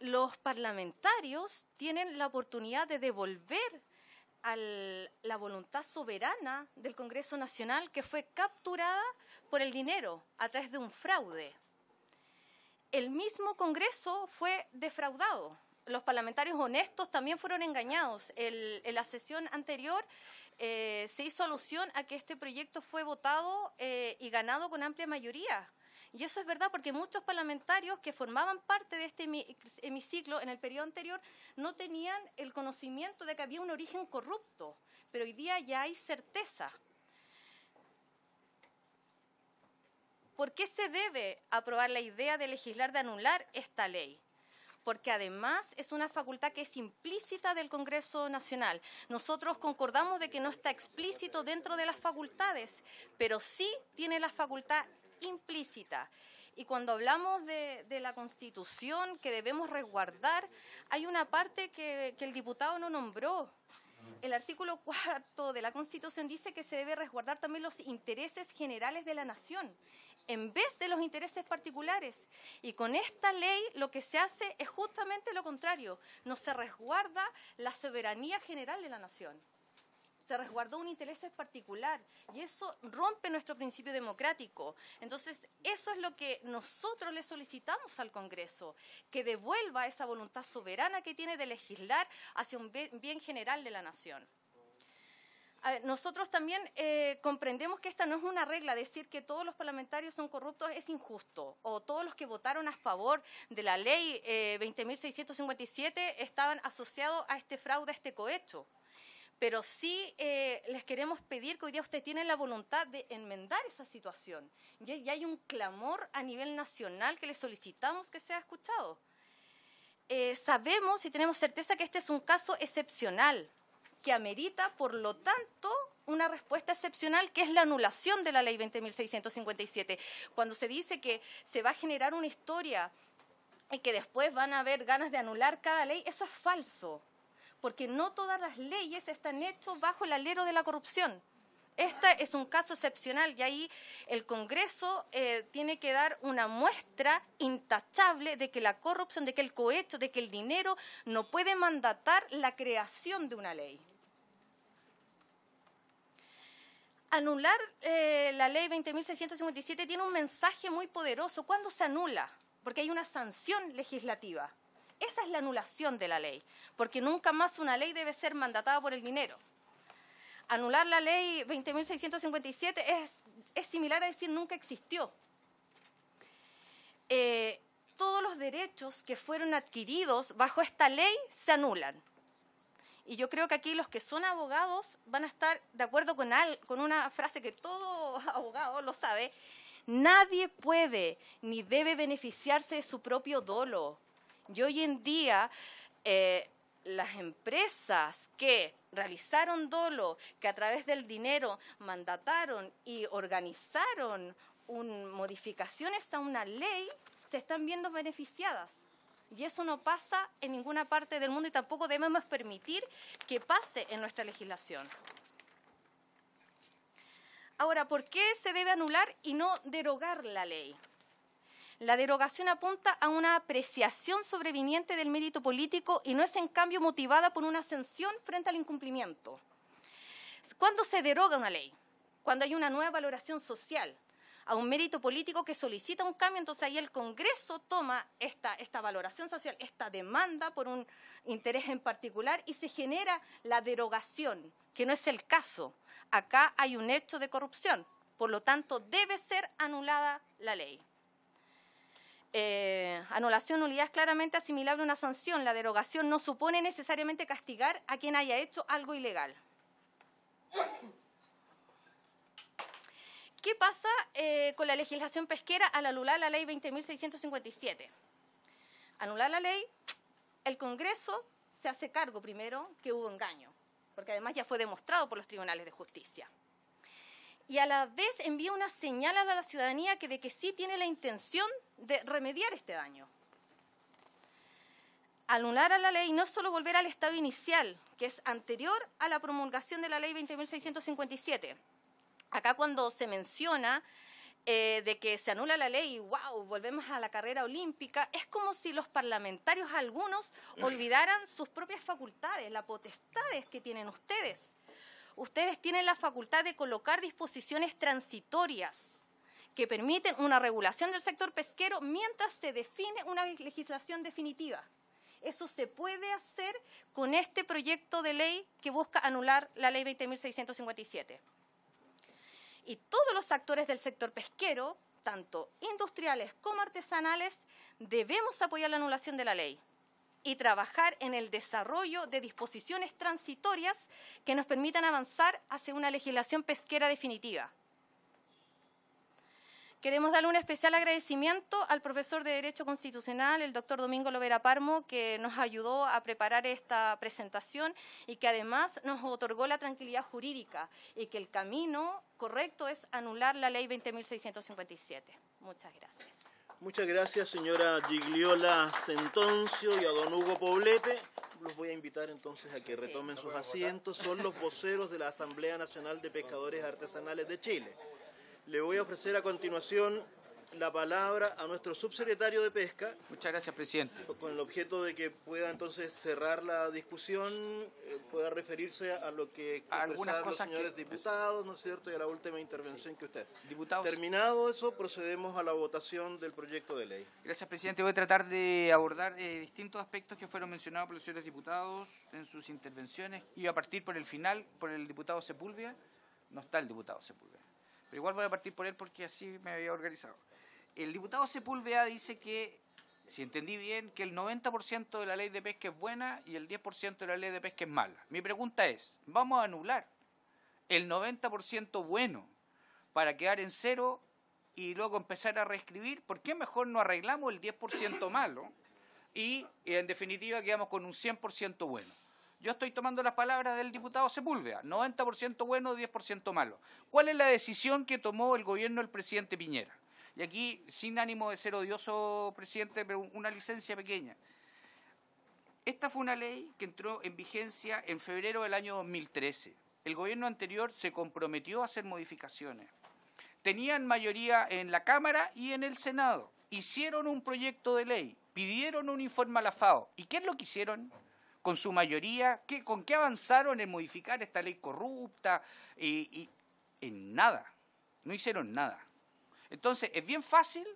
los parlamentarios tienen la oportunidad de devolver a la voluntad soberana del Congreso Nacional que fue capturada por el dinero a través de un fraude. El mismo Congreso fue defraudado. Los parlamentarios honestos también fueron engañados. En la sesión anterior se hizo alusión a que este proyecto fue votado y ganado con amplia mayoría. Y eso es verdad porque muchos parlamentarios que formaban parte de este hemiciclo en el periodo anterior no tenían el conocimiento de que había un origen corrupto, pero hoy día ya hay certeza. ¿Por qué se debe aprobar la idea de legislar, de anular esta ley? Porque además es una facultad que es implícita del Congreso Nacional. Nosotros concordamos de que no está explícito dentro de las facultades, pero sí tiene la facultad implícita. Y cuando hablamos de la Constitución que debemos resguardar, hay una parte que el diputado no nombró. El artículo 4 de la Constitución dice que se debe resguardar también los intereses generales de la nación, en vez de los intereses particulares. Y con esta ley lo que se hace es justamente lo contrario. No se resguarda la soberanía general de la nación. Se resguardó un interés particular y eso rompe nuestro principio democrático. Entonces, eso es lo que nosotros le solicitamos al Congreso, que devuelva esa voluntad soberana que tiene de legislar hacia un bien general de la nación. A ver, nosotros también comprendemos que esta no es una regla, decir que todos los parlamentarios son corruptos es injusto, o todos los que votaron a favor de la ley 20.657 estaban asociados a este fraude, a este cohecho. Pero sí les queremos pedir que hoy día ustedes tienen la voluntad de enmendar esa situación. Y hay un clamor a nivel nacional que les solicitamos que sea escuchado. Sabemos y tenemos certeza que este es un caso excepcional, que amerita, por lo tanto, una respuesta excepcional, que es la anulación de la Ley 20.657. Cuando se dice que se va a generar una historia y que después van a haber ganas de anular cada ley, eso es falso, porque no todas las leyes están hechas bajo el alero de la corrupción. Este es un caso excepcional y ahí el Congreso tiene que dar una muestra intachable de que la corrupción, de que el cohecho, de que el dinero no puede mandatar la creación de una ley. Anular la ley 20.657 tiene un mensaje muy poderoso. ¿Cuándo se anula? Porque hay una sanción legislativa. Esa es la anulación de la ley, porque nunca más una ley debe ser mandatada por el dinero. Anular la ley 20.657 es similar a decir nunca existió. Todos los derechos que fueron adquiridos bajo esta ley se anulan. Y yo creo que aquí los que son abogados van a estar de acuerdo con una frase que todo abogado lo sabe: nadie puede ni debe beneficiarse de su propio dolo. Y hoy en día las empresas que realizaron dolo, que a través del dinero mandataron y organizaron modificaciones a una ley, se están viendo beneficiadas. Y eso no pasa en ninguna parte del mundo y tampoco debemos permitir que pase en nuestra legislación. Ahora, ¿por qué se debe anular y no derogar la ley? La derogación apunta a una apreciación sobreviniente del mérito político y no es en cambio motivada por una sanción frente al incumplimiento. ¿Cuándo se deroga una ley? Cuando hay una nueva valoración social a un mérito político que solicita un cambio, entonces ahí el Congreso toma esta valoración social, esta demanda por un interés en particular y se genera la derogación, que no es el caso. Acá hay un hecho de corrupción, por lo tanto debe ser anulada la ley. Anulación, nulidad es claramente asimilable a una sanción. La derogación no supone necesariamente castigar a quien haya hecho algo ilegal. ¿Qué pasa con la legislación pesquera al anular la ley 20.657? Anular la ley, el Congreso se hace cargo primero que hubo engaño, porque además ya fue demostrado por los tribunales de justicia. Y a la vez envía una señal a la ciudadanía de que sí tiene la intención de remediar este daño. Anular a la ley no es solo volver al estado inicial, que es anterior a la promulgación de la ley 20.657. Acá cuando se menciona de que se anula la ley y wow, volvemos a la carrera olímpica, es como si los parlamentarios algunos olvidaran sus propias facultades, las potestades que tienen ustedes. Ustedes tienen la facultad de colocar disposiciones transitorias que permiten una regulación del sector pesquero mientras se define una legislación definitiva. Eso se puede hacer con este proyecto de ley que busca anular la ley 20.657. Y todos los actores del sector pesquero, tanto industriales como artesanales, debemos apoyar la anulación de la ley y trabajar en el desarrollo de disposiciones transitorias que nos permitan avanzar hacia una legislación pesquera definitiva. Queremos darle un especial agradecimiento al profesor de Derecho Constitucional, el doctor Domingo Lovera Parmo, que nos ayudó a preparar esta presentación y que además nos otorgó la tranquilidad jurídica y que el camino correcto es anular la ley 20.657. Muchas gracias. Muchas gracias, señora Gigliola Centoncio y a don Hugo Poblete. Los voy a invitar entonces a que retomen sus asientos. Son los voceros de la Asamblea Nacional de Pescadores Artesanales de Chile. Le voy a ofrecer a continuación la palabra a nuestro subsecretario de Pesca. Muchas gracias, presidente. Con el objeto de que pueda entonces cerrar la discusión, pueda referirse a lo que expresaron los señores diputados, ¿no es cierto?, y a la última intervención que usted. Diputados. Terminado eso, procedemos a la votación del proyecto de ley. Gracias, presidente. Voy a tratar de abordar distintos aspectos que fueron mencionados por los señores diputados en sus intervenciones. Iba a partir por el final, por el diputado Sepúlveda. No está el diputado Sepúlveda, pero igual voy a partir por él porque así me había organizado. El diputado Sepúlveda dice que si entendí bien, que el 90% de la ley de pesca es buena y el 10% de la ley de pesca es mala. Mi pregunta es, ¿vamos a anular el 90% bueno para quedar en cero y luego empezar a reescribir? ¿Por qué mejor no arreglamos el 10% malo y en definitiva quedamos con un 100% bueno? Yo estoy tomando las palabras del diputado Sepúlveda, 90% bueno, 10% malo. ¿Cuál es la decisión que tomó el gobierno del presidente Piñera? Y aquí, sin ánimo de ser odioso, presidente, pero una licencia pequeña. Esta fue una ley que entró en vigencia en febrero del año 2013. El gobierno anterior se comprometió a hacer modificaciones. Tenían mayoría en la Cámara y en el Senado. Hicieron un proyecto de ley, pidieron un informe a la FAO. ¿Y qué es lo que hicieron? Con su mayoría, ¿con qué avanzaron en modificar esta ley corrupta? Y en nada, no hicieron nada. Entonces, es bien fácil,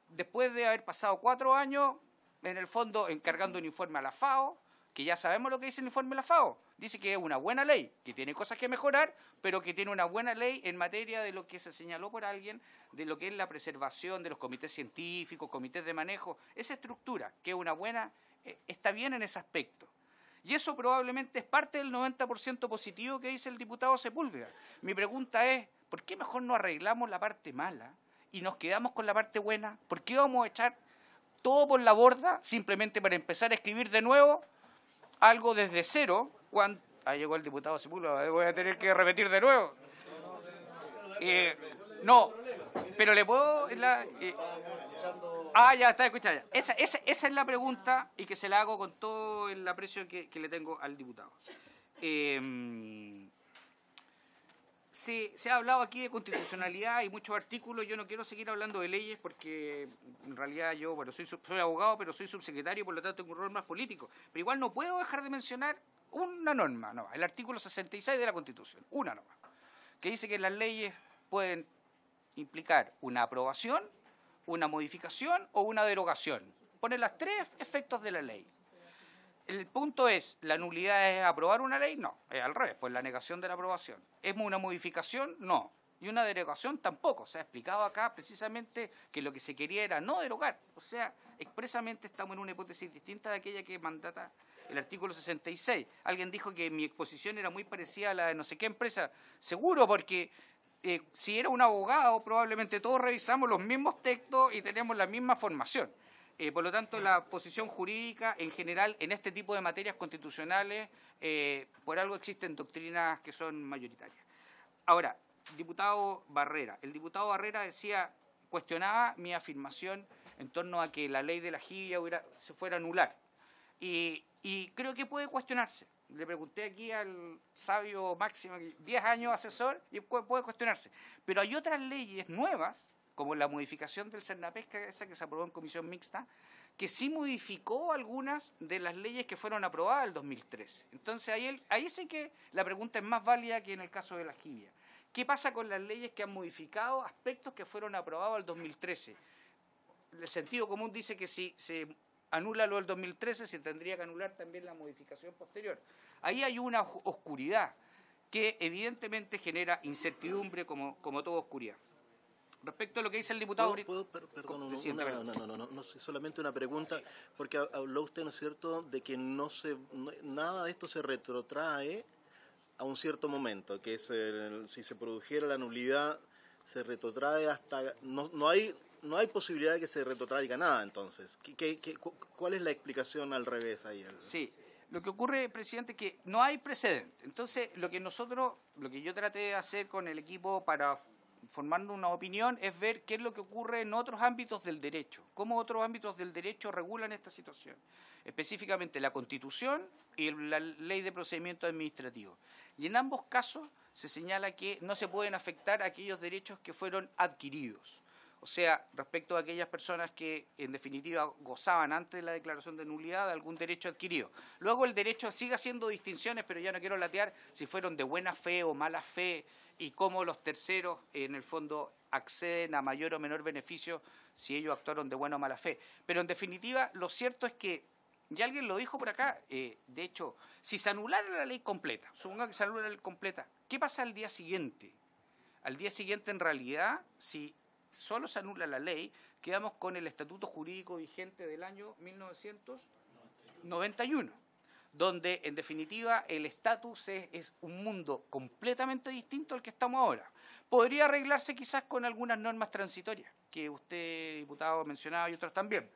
después de haber pasado 4 años, en el fondo, encargando un informe a la FAO, que ya sabemos lo que dice el informe de la FAO. Dice que es una buena ley, que tiene cosas que mejorar, pero que tiene una buena ley en materia de lo que se señaló por alguien, de lo que es la preservación de los comités científicos, comités de manejo, esa estructura, que es una buena, está bien en ese aspecto. Y eso probablemente es parte del 90% positivo que dice el diputado Sepúlveda. Mi pregunta es, ¿por qué mejor no arreglamos la parte mala y nos quedamos con la parte buena? ¿Por qué vamos a echar todo por la borda simplemente para empezar a escribir de nuevo algo desde cero? Ahí llegó el diputado Sepúlveda, voy a tener que repetir de nuevo. No, pero le puedo... ya está escuchando. Esa es la pregunta y que se la hago con todo el aprecio que le tengo al diputado. Se ha hablado aquí de constitucionalidad y muchos artículos. Yo no quiero seguir hablando de leyes porque en realidad yo, soy abogado, pero soy subsecretario, por lo tanto tengo un rol más político. Pero igual no puedo dejar de mencionar una norma, el artículo 66 de la Constitución, una norma, que dice que las leyes pueden implicar una aprobación, una modificación o una derogación. Pone las 3 efectos de la ley. El punto es, ¿la nulidad es aprobar una ley? No, es al revés, pues la negación de la aprobación. ¿Es una modificación? No. Y una derogación tampoco. Se ha explicado acá precisamente que lo que se quería era no derogar. O sea, expresamente estamos en una hipótesis distinta de aquella que mandata el artículo 66. Alguien dijo que mi exposición era muy parecida a la de no sé qué empresa. Seguro, porque si era un abogado, probablemente todos revisamos los mismos textos y tenemos la misma formación. Por lo tanto, la posición jurídica en general en este tipo de materias constitucionales, por algo existen doctrinas que son mayoritarias. Ahora, el diputado Barrera cuestionaba mi afirmación en torno a que la ley de la jibia se fuera a anular. Y creo que puede cuestionarse. Le pregunté aquí al sabio Máximo, 10 años asesor, y puede cuestionarse. Pero hay otras leyes nuevas, como la modificación del Cernapesca, esa que se aprobó en comisión mixta, que sí modificó algunas de las leyes que fueron aprobadas en el 2013. Entonces ahí sí que la pregunta es más válida que en el caso de la jibia. ¿Qué pasa con las leyes que han modificado aspectos que fueron aprobados en el 2013? El sentido común dice que si se anula lo del 2013, se tendría que anular también la modificación posterior. Ahí hay una oscuridad que evidentemente genera incertidumbre como toda oscuridad. Respecto a lo que dice el diputado... Perdón, no, solamente una pregunta, porque habló usted, ¿no es cierto?, de que nada de esto se retrotrae a un cierto momento, que si se produjera la nulidad, se retrotrae hasta... No hay posibilidad de que se retrotraiga nada, entonces. ¿Cuál es la explicación al revés ahí? Sí, lo que ocurre, presidente, es que no hay precedente. Entonces, lo que yo traté de hacer con el equipo para formando una opinión es ver qué es lo que ocurre en otros ámbitos del derecho, cómo otros ámbitos del derecho regulan esta situación, específicamente la Constitución y la Ley de Procedimiento Administrativo. Y en ambos casos se señala que no se pueden afectar aquellos derechos que fueron adquiridos. O sea, respecto a aquellas personas que, en definitiva, gozaban antes de la declaración de nulidad de algún derecho adquirido. Luego el derecho sigue haciendo distinciones, pero ya no quiero latear si fueron de buena fe o mala fe y cómo los terceros, en el fondo, acceden a mayor o menor beneficio si ellos actuaron de buena o mala fe. Pero, en definitiva, lo cierto es que, ya alguien lo dijo por acá, de hecho, si se anulara la ley completa, suponga que se anula la ley completa, ¿qué pasa al día siguiente? Al día siguiente, en realidad, si solo se anula la ley, quedamos con el estatuto jurídico vigente del año 1991, donde en definitiva el estatus es un mundo completamente distinto al que estamos ahora. Podría arreglarse quizás con algunas normas transitorias, que usted, diputado, mencionaba y otros también.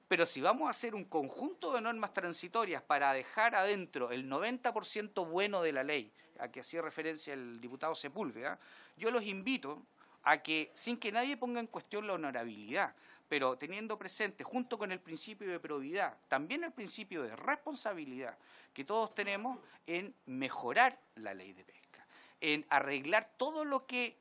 Pero si vamos a hacer un conjunto de normas transitorias para dejar adentro el 90% bueno de la ley, a que hacía referencia el diputado Sepúlveda, yo los invito a que, sin que nadie ponga en cuestión la honorabilidad, pero teniendo presente, junto con el principio de probidad, también el principio de responsabilidad que todos tenemos en mejorar la ley de pesca, en arreglar todo lo que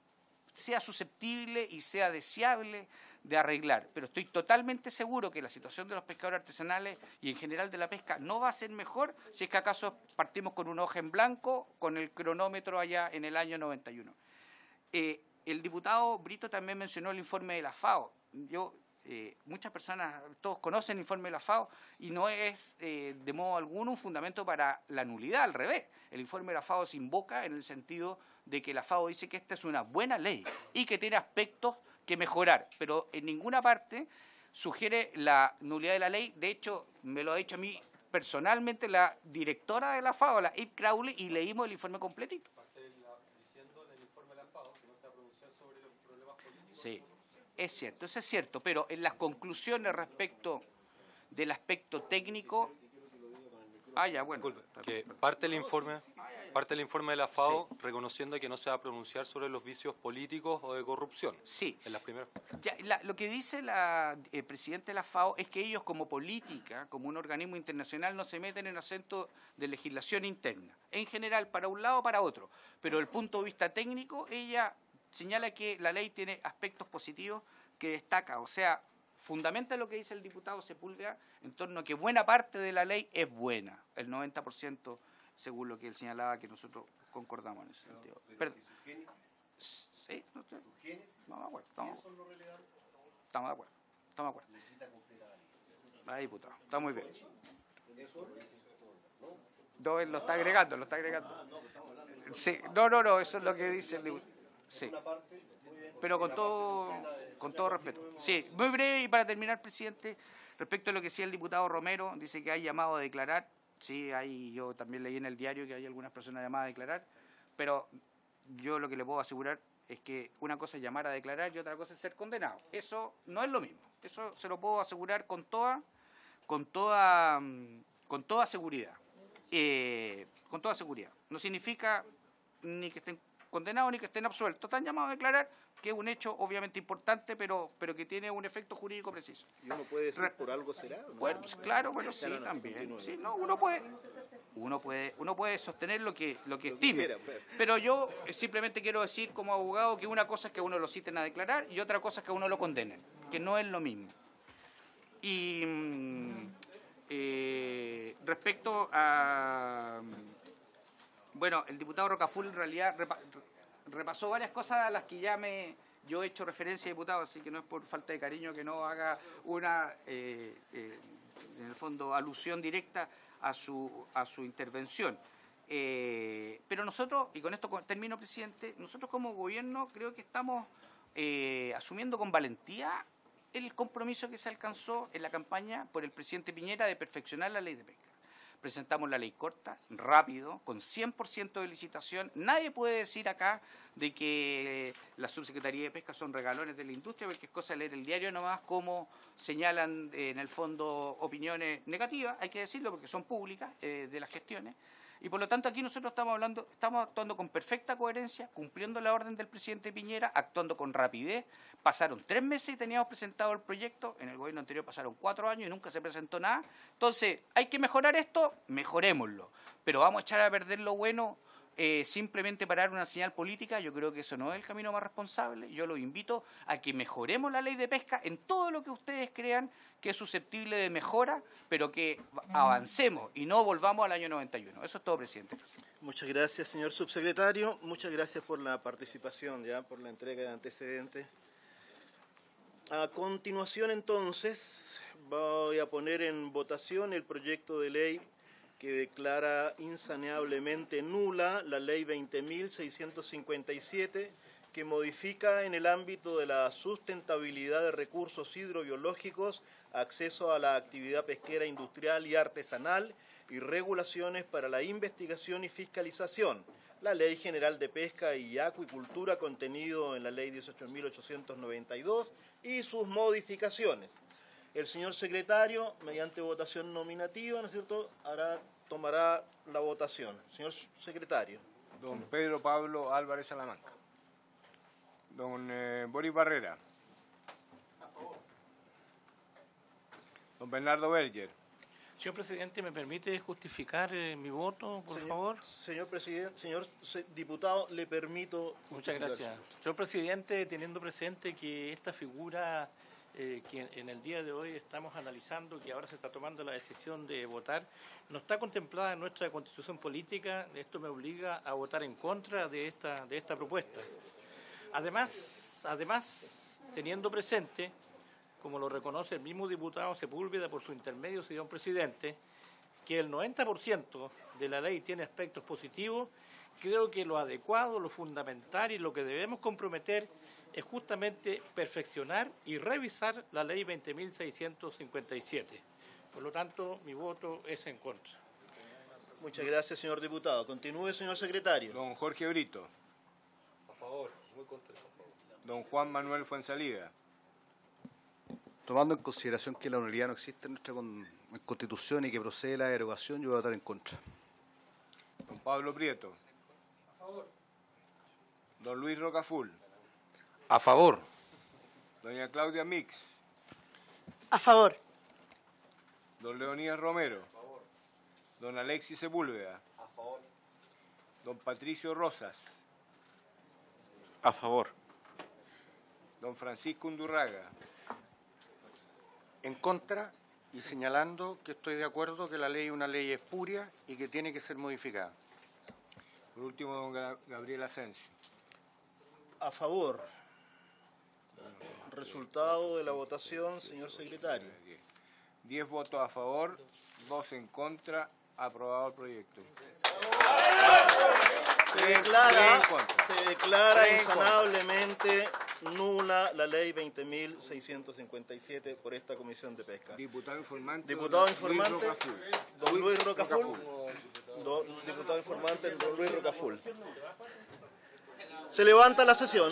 sea susceptible y sea deseable de arreglar. Pero estoy totalmente seguro que la situación de los pescadores artesanales y en general de la pesca no va a ser mejor si es que acaso partimos con una hoja en blanco, con el cronómetro allá en el año 91. El diputado Brito también mencionó el informe de la FAO. Muchas personas, todos conocen el informe de la FAO y no es de modo alguno un fundamento para la nulidad, al revés. El informe de la FAO se invoca en el sentido de que la FAO dice que esta es una buena ley y que tiene aspectos que mejorar, pero en ninguna parte sugiere la nulidad de la ley. De hecho, me lo ha dicho a mí personalmente la directora de la FAO, la Eve Crowley, y leímos el informe completito. Diciendo en el informe de la FAO que no se va a pronunciar sobre los problemas políticos. Sí, es cierto, eso es cierto, pero en las conclusiones respecto del aspecto técnico... Disculpe, que parte del informe de la FAO reconociendo que no se va a pronunciar sobre los vicios políticos o de corrupción. Sí. En las primeras... lo que dice el presidente de la FAO es que ellos como política, como un organismo internacional, no se meten en asuntos de legislación interna, en general para un lado o para otro, pero desde el punto de vista técnico ella señala que la ley tiene aspectos positivos que destaca, o sea, fundamenta lo que dice el diputado Sepúlveda en torno a que buena parte de la ley es buena, el 90% según lo que él señalaba, que nosotros concordamos en ese sentido. Pero, ¿su génesis? Sí, no, ¿Su génesis? No, de acuerdo, ¿Eso es lo relevante? Estamos de acuerdo, estamos de acuerdo. Necesita completa la ley. Ahí, diputado, está muy bien. ¿Eso? No, él lo está agregando, Sí, no, eso es lo que dice el diputado. Sí. Pero con todo respeto. Sí, muy breve y para terminar, presidente, respecto a lo que decía el diputado Romero, dice que hay llamado a declarar. Sí, yo también leí en el diario que hay algunas personas llamadas a declarar, pero yo lo que le puedo asegurar es que una cosa es llamar a declarar y otra cosa es ser condenado. Eso no es lo mismo. Eso se lo puedo asegurar con toda seguridad. Con toda seguridad. No significa ni que estén condenados ni que estén absueltos. Están llamados a declarar, que es un hecho obviamente importante, pero que tiene un efecto jurídico preciso. ¿Y uno puede decir por algo será? ¿No? Bueno, claro, sí, también. Sí, no, uno puede sostener lo que estime. Pero yo simplemente quiero decir como abogado que una cosa es que uno lo citen a declarar y otra cosa es que uno lo condenen, que no es lo mismo. Y respecto a... Bueno, el diputado Rocaful en realidad repasó varias cosas a las que yo he hecho referencia, diputado, así que no es por falta de cariño que no haga una, en el fondo, alusión directa a su intervención. Pero nosotros, y con esto termino, presidente, nosotros como gobierno creo que estamos asumiendo con valentía el compromiso que se alcanzó en la campaña por el presidente Piñera de perfeccionar la ley de pesca. Presentamos la ley corta, rápido, con 100% de licitación. Nadie puede decir acá de que la Subsecretaría de Pesca son regalones de la industria, porque es cosa de leer el diario nomás como señalan en el fondo opiniones negativas, hay que decirlo porque son públicas de las gestiones. Y por lo tanto aquí nosotros estamos actuando con perfecta coherencia, cumpliendo la orden del presidente Piñera, actuando con rapidez. Pasaron 3 meses y teníamos presentado el proyecto, en el gobierno anterior pasaron 4 años y nunca se presentó nada. Entonces, ¿hay que mejorar esto? Mejorémoslo. Pero vamos a echar a perder lo bueno simplemente para dar una señal política. Yo creo que eso no es el camino más responsable. Yo los invito a que mejoremos la ley de pesca en todo lo que ustedes crean que es susceptible de mejora, pero que avancemos y no volvamos al año 91. Eso es todo, presidente. Muchas gracias, señor subsecretario. Muchas gracias por la participación, por la entrega de antecedentes. A continuación, entonces, voy a poner en votación el proyecto de ley que declara insaneablemente nula la ley 20.657, que modifica en el ámbito de la sustentabilidad de recursos hidrobiológicos, acceso a la actividad pesquera industrial y artesanal y regulaciones para la investigación y fiscalización. La Ley General de Pesca y Acuicultura contenido en la Ley 18.892 y sus modificaciones. El señor secretario, mediante votación nominativa, ¿no es cierto?, tomará la votación. Señor secretario. Don Pedro Pablo Álvarez Salamanca. Don Boris Barrera. A favor. Don Bernardo Berger. Señor presidente, ¿me permite justificar mi voto, por favor? Señor presidente, señor diputado, le permito. Muchas gracias. Señor presidente, teniendo presente que esta figura que en el día de hoy estamos analizando, que ahora se está tomando la decisión de votar, no está contemplada en nuestra Constitución política, esto me obliga a votar en contra de esta propuesta. Además, teniendo presente, como lo reconoce el mismo diputado Sepúlveda por su intermedio, señor presidente, que el 90% de la ley tiene aspectos positivos, creo que lo adecuado, lo fundamental y lo que debemos comprometer es justamente perfeccionar y revisar la ley 20.657. Por lo tanto, mi voto es en contra. Muchas gracias, señor diputado. Continúe, señor secretario. Don Jorge Brito. A favor, muy contento. Don Juan Manuel Fuenzalida. Tomando en consideración que la nulidad no existe en nuestra Constitución y que procede la derogación, yo voy a votar en contra. Don Pablo Prieto. A favor. Don Luis Rocaful. A favor. Doña Claudia Mix. A favor. Don Leonidas Romero. A favor. Don Alexis Sepúlveda. A favor. Don Patricio Rosas. A favor. Don Francisco Undurraga. En contra y señalando que estoy de acuerdo que la ley es una ley espuria y que tiene que ser modificada. Por último, don Gabriel Asensio. A favor. Resultado de la votación, señor secretario. 10 votos a favor, 2 en contra, aprobado el proyecto. Se declara insanablemente nula la ley 20.657 por esta Comisión de Pesca. Diputado informante. Diputado informante, don Luis Rocaful. Diputado informante, don Luis Rocaful. Se levanta la sesión.